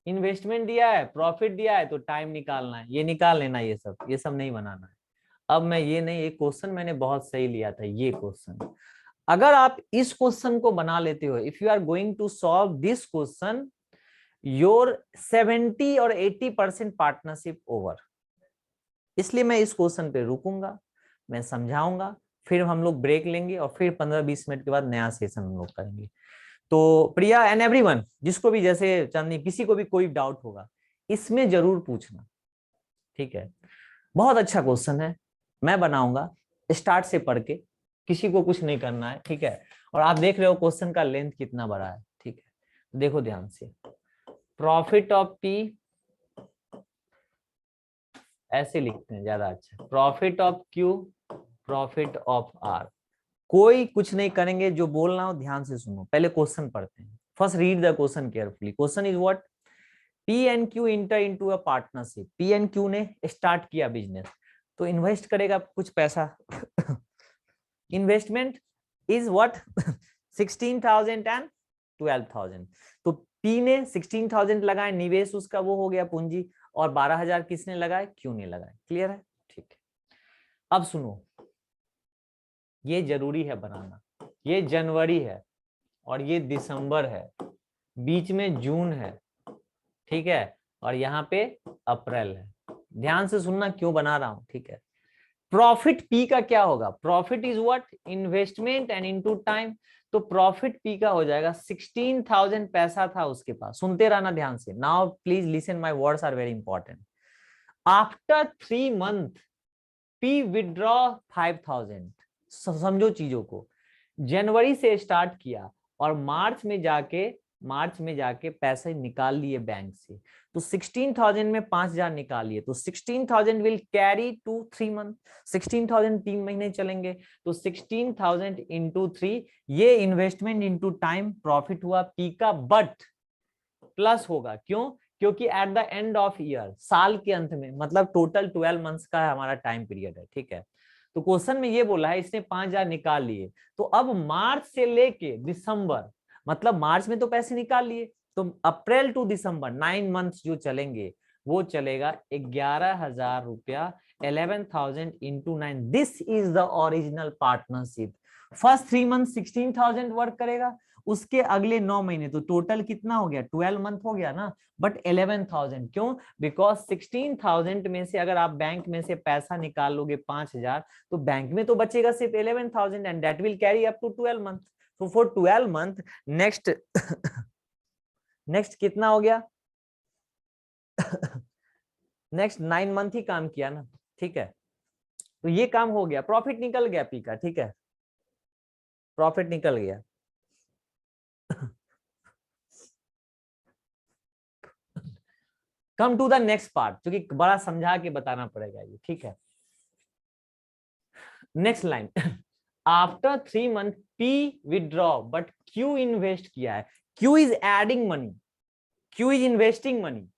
इन्वेस्टमेंट दिया है, प्रॉफिट दिया है, तो टाइम निकालना है, ये निकाल लेना, ये सब नहीं बनाना है। अब मैं ये नहीं, एक क्वेश्चन मैंने बहुत सही लिया था, ये क्वेश्चन अगर आप इस क्वेश्चन को बना लेते हो, if you are going to solve this question, your 70 और 80% पार्टनरशिप ओवर। इसलिए मैं इस क्वेश्चन पे रुकूंगा, मैं समझाऊंगा, फिर हम लोग ब्रेक लेंगे और फिर 15-20 मिनट के बाद नया सेशन हम लोग करेंगे। तो प्रिया एंड एवरीवन, जिसको भी, जैसे चांदनी, किसी को भी कोई डाउट होगा इसमें जरूर पूछना, ठीक है। बहुत अच्छा क्वेश्चन है, मैं बनाऊंगा स्टार्ट से पढ़ के, किसी को कुछ नहीं करना है, ठीक है। और आप देख रहे हो क्वेश्चन का लेंथ कितना बड़ा है, ठीक है। देखो ध्यान से, प्रॉफिट ऑफ P ऐसे लिखते हैं ज्यादा अच्छा, profit of Q, profit of R। कोई कुछ नहीं करेंगे, जो बोलना हो ध्यान से सुनो। पहले क्वेश्चन पढ़ते हैं, first read the question carefully. Question is what, P and Q inter into a partnership. P and Q ने स्टार्ट किया बिजनेस, तो इन्वेस्ट करेगा कुछ पैसा। Investment is what, 16,000 and 12,000। तो P ने 16,000 लगाए, निवेश उसका वो हो गया पूंजी, और 12,000 किसने लगाए, Q ने लगाए। क्लियर है, ठीक है। अब सुनो, ये जरूरी है बनाना, ये जनवरी है और ये दिसंबर है, बीच में जून है, ठीक है, और यहाँ पे अप्रैल है। ध्यान से सुनना क्यों बना रहा हूं, ठीक है। प्रॉफिट P का क्या होगा, profit is what, investment and into time. तो प्रॉफिट P का हो जाएगा 16,000 पैसा था उसके पास। सुनते रहना ध्यान से, now please listen, my words are very important. After 3 month P withdraw 5,000। समझो चीजों को, जनवरी से स्टार्ट किया और मार्च में जाके पैसे निकाल लिए बैंक से। तो 16,000 में 5,000 निकाल लिए, तो 16,000 विल कैरी टू 3 मंथ। 16,000 3 महीने चलेंगे, तो 16,000 इंटू 3, ये इन्वेस्टमेंट इंटू टाइम प्रॉफिट हुआ P का, बट प्लस होगा, क्यों? क्योंकि at the end of year, साल के अंत में, मतलब टोटल 12 मंथ्स का हमारा टाइम पीरियड है, ठीक है। तो क्वेश्चन में ये बोला है इसने 5,000 निकाल लिए, तो अब मार्च से लेके दिसंबर, मतलब मार्च में तो पैसे निकाल लिए, तो अप्रैल टू दिसंबर 9 मंथ्स जो चलेंगे वो चलेगा 11,000 रुपया, 11,000 into 9। This is the original partnership. First 3 month 16,000 work करेगा, उसके अगले 9 महीने, तो टोटल कितना हो गया, 12 मंथ हो गया ना, बट 11,000। क्यों? बिकॉज 16,000 में से अगर आप बैंक में से पैसा निकाल लोगे 5,000, तो बैंक में तो बचेगा सिर्फ 11,000 and that will carry up to 12 month. तो फॉर 12 मंथ नेक्स्ट नेक्स्ट कितना हो गया, नेक्स्ट 9 मंथ ही काम किया ना, ठीक है। तो ये काम हो गया, प्रॉफिट निकल गया P का, ठीक है, प्रॉफिट निकल गया। Come to the next part, क्योंकि बड़ा समझा के बताना पड़ेगा ये, ठीक है। Next line, after 3 month P withdraw but Q invest किया है। Q is adding money, Q is investing money.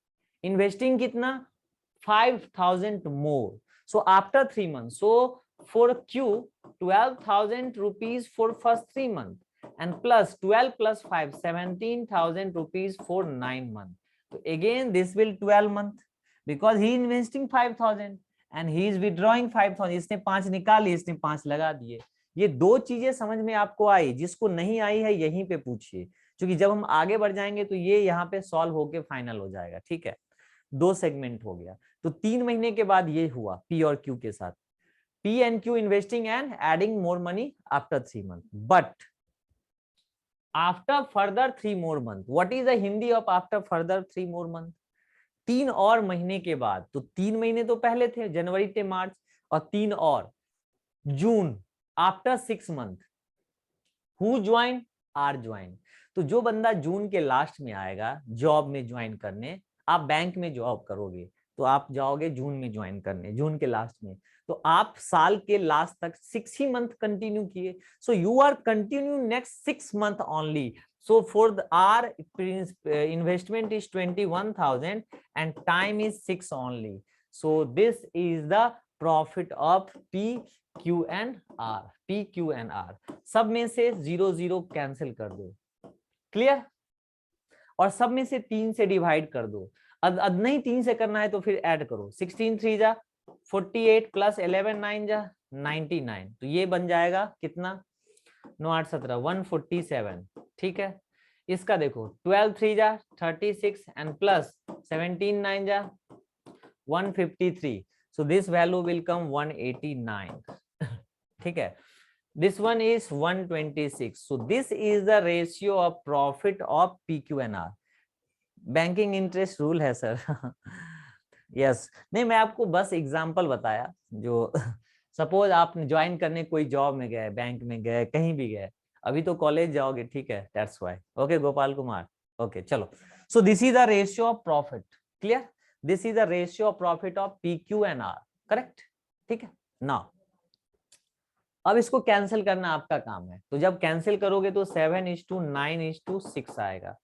Investing कितना, 5,000 more. So after 3 month, so for Q 12,000 rupees for first 3 month and plus 12 plus 5 17,000 rupees for 9 month. So again this will 12 month because he investing 5,000 and he is withdrawing 5,000. इसने 5 निकाल लिए, इसने 5 लगा दिए, ये दो चीजें समझ में आपको आई, जिसको नहीं आई है यहीं पे पूछिए, क्योंकि जब हम आगे बढ़ जाएंगे तो ये यहाँ पे सॉल्व होके फाइनल हो जाएगा। ठीक है, दो सेगमेंट हो गया। तो 3 महीने के बाद ये हुआ पी और क्यू के साथ, P and Q investing and adding more money after 3 months. But after further 3 more months, what is the Hindi of after further 3 more months? 3 और महीने के बाद, तो 3 महीने तो पहले थे, जनवरी से मार्च, और 3 और June, after 6 month, who join, R join. तो जो बंदा जून के लास्ट में आएगा जॉब में ज्वाइन करने, आप बैंक में जॉब करोगे तो आप जाओगे जून में ज्वाइन करने, जून के लास्ट में, तो आप साल के लास्ट तक 6 ही मंथ कंटिन्यू किए। So you are continue next 6 month only. So for the our investment is 21,000 and time is 6 only. So this is the profit of P, Q and R. P, Q and R. सब में से 0 0 कैंसिल कर दो, क्लियर, और सब में से 3 से डिवाइड कर दो। अब नहीं 3 से करना है तो फिर ऐड करो, 16 3 जा 48 प्लस 11 9 जा 99, तो ये बन जाएगा कितना, 9 8 17 147। ठीक है, इसका देखो 12 3 जा 36 एंड प्लस 17 9 जा 153, so this value will come 189। ठीक है, this one is 126, so this is the ratio of profit of PQ and R. Banking interest rule है सर। यस, नहीं मैं आपको बस एग्जांपल बताया, जो सपोज आप ज्वाइन करने कोई जॉब में गए, बैंक में गए, कहीं भी गए, अभी तो कॉलेज जाओगे, ठीक है, that's why. Okay Gopal Kumar, okay चलो। So this is the ratio of profit, clear, this is the ratio of profit of PQ and R, correct. ठीक है, नाउ अब इसको कैंसिल करना आपका काम है, तो जब कैंसिल करोगे तो 7:9:6 आएगा।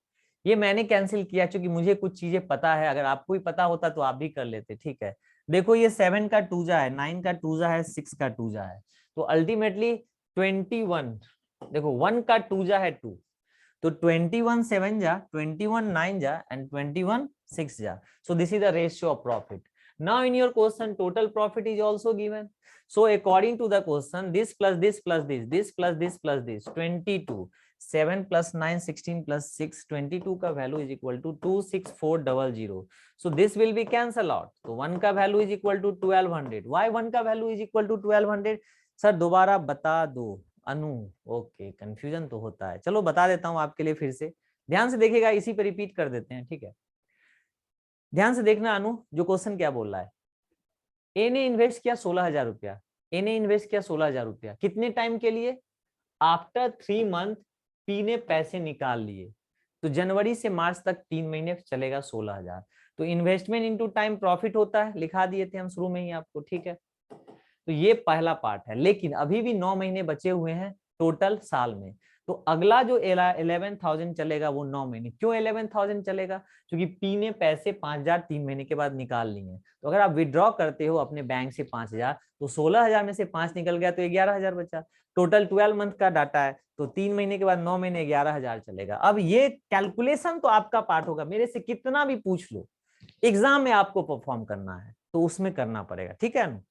ये मैंने कैंसिल किया क्योंकि मुझे कुछ चीजें पता है, अगर आपको ही पता होता तो आप भी कर लेते। ठीक है, देखो ये 7 का टूजा है, 9 का टूजा है, 6 का टूजा है, तो अल्टीमेटली 21, देखो 1 का टूजा है 2, तो 21 7 जा 21 9 जा एंड 21 6 जा, so this is the ratio of profit. Now in your question total profit is also given, so according to the question this plus this plus this plus this plus this 22, 7 plus 9 16 plus 6 22 का value is equal to 26400, so this will be cancel out, तो 1 का value is equal to 1200। why 1 का value is equal to 1200 sir, दोबारा बता दो अनु, ओके कंफ्यूजन तो होता है, चलो बता देता हूं आपके लिए फिर से, ध्यान से देखिएगा, इसी पे रिपीट कर देते हैं। ठीक है, ध्यान से देखना अनु, जो क्वेश्चन क्या बोल रहा है, ए ने इन्वेस्ट किया 16,000 रुपया, ए ने इन्वेस्ट किया 16,000 रुपया, कितने टाइम के लिए, आफ्टर 3 मंथ पी ने पैसे निकाल लिए, तो जनवरी से मार्च तक 3 महीने चलेगा 16,000, तो इन्वेस्टमेंट इनटू टाइम प्रॉफिट होता है, लिखा दिए थे हम शुरू में ही आपको। ठीक है, तो ये पहला पार्ट है, लेकिन अभी भी 9 महीने बचे हुए हैं टोटल साल में, तो अगला जो 11,000 चलेगा वो 9 महीने। क्यों 11,000 चलेगा, क्योंकि पी ने पैसे 5,000 3 महीने के बाद निकाल लिए, तो अगर आप विड्रॉ करते हो अपने बैंक से 5,000, तो 16,000 में से 5 निकल गया तो 11,000 बचा, टोटल 12 मंथ का डाटा है, तो 3 महीने के बाद 9 महीने 11,000 चलेगा। अब ये कैलकुलेशन तो आपका पार्ट होगा, मेरे से कितना भी पूछ लो, एग्जाम में आपको परफॉर्म करना है तो उसमें करना पड़ेगा। ठीक है,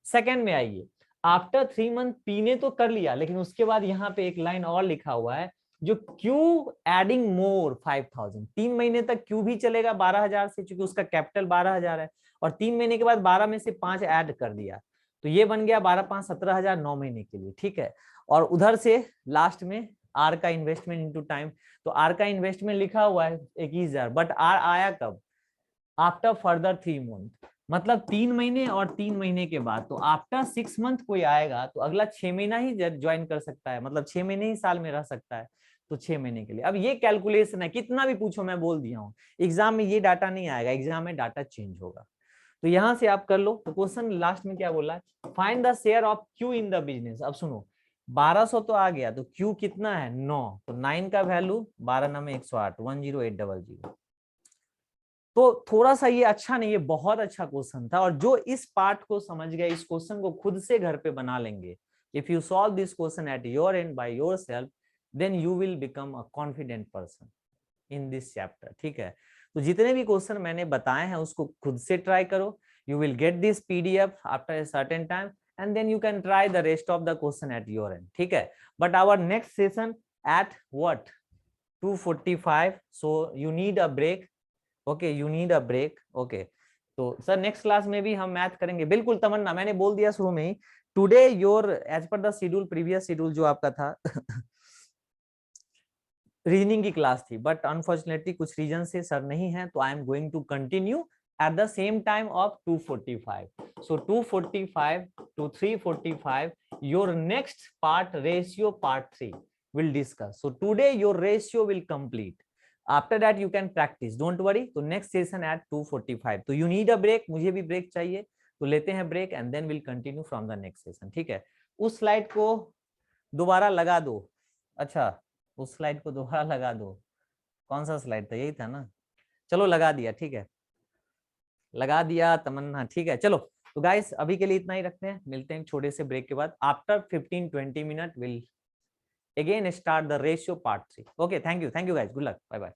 सेकंड में आइए, आफ्टर 3 मंथ पी ने तो कर लिया, लेकिन उसके बाद यहाँ पे एक लाइन और लिखा हुआ है, जो क्यू एडिंग मोर 5,000, 3 महीने तक क्यू भी चलेगा 12,000 से, क्योंकि उसका कैपिटल 12,000 है, और 3 महीने के बाद 12 में से 5 ऐड कर दिया, तो ये बन गया 12 5 17,000 9 महीने के लिए। ठीक है, और उधर से लास्ट में आर का इन्वेस्टमेंट इनटू टाइम, तो आर का इन्वेस्टमेंट लिखा हुआ है 21,000, बट आर आया कब, आफ्टर फर्दर 3 मंथ, मतलब 3 महीने और 3 महीने के बाद, तो आफ्टर 6 मंथ कोई आएगा तो अगला 6 महीना ही ज्वाइन कर सकता है, मतलब 6 महीने ही साल में रह सकता है, तो 6 महीने के लिए। अब ये कैलकुलेशन है, कितना भी पूछो, मैं बोल दिया हूँ एग्जाम में ये डाटा नहीं आएगा, एग्जाम में डाटा चेंज होगा, तो यहां से आप कर लो। तो क्वेश्चन लास्ट में क्या बोला है, find the share of Q in the business. अब सुनो, 1200 तो आ गया, तो क्यू कितना है 9, तो 9 का वैल्यू 12 9 108 10800, तो थोड़ा सा ये अच्छा नहीं, ये बहुत अच्छा क्वेश्चन था, और जो इस पार्ट को समझ गए, इस क्वेश्चन को खुद से घर पे बना लेंगे, if you solve this question at your end by yourself, then you will become a confident person in this chapter. ठीक है, तो जितने भी क्वेश्चन मैंने बताए हैं उसको खुद से ट्राई करो, you will get this PDF after a certain time, and then you can try the rest of the question at your end. ठीक है, but our next session at what 2:45, so you need a break. Okay, you need a break. Okay, तो सर नेक्स्ट क्लास में भी हम मैथ करेंगे, बिल्कुल तमन्ना, मैंने बोल दिया शुरू में ही, today your age per the schedule, previous schedule जो आपका था रीजनिंग की क्लास थी, बट अनफॉर्चुनेटली कुछ रीजन से सर नहीं है, तो I am going to continue at the same time of 2:45. So 2:45 to 3:45, your next part, ratio part 3 will discuss. So today your ratio will complete. After that you can practice, don't worry. So next session at 2:45. तो you need a break, मुझे भी ब्रेक चाहिए, तो लेते हैं break and then will continue from the next session. ठीक है, उस स्लाइड को दोबारा लगा दो. अच्छा, उस स्लाइड को दोबारा लगा दो. कौन सा स्लाइड था, यही था ना? चलो लगा दिया, ठीक है, लगा दिया तमन्ना. ठीक है, चलो तो गाइस अभी के लिए इतना ही रखते हैं, मिलते हैं छोटे से ब्रेक के बाद. After 15-20 minute will again start the ratio part 3. Okay, thank you guys, good luck, bye bye.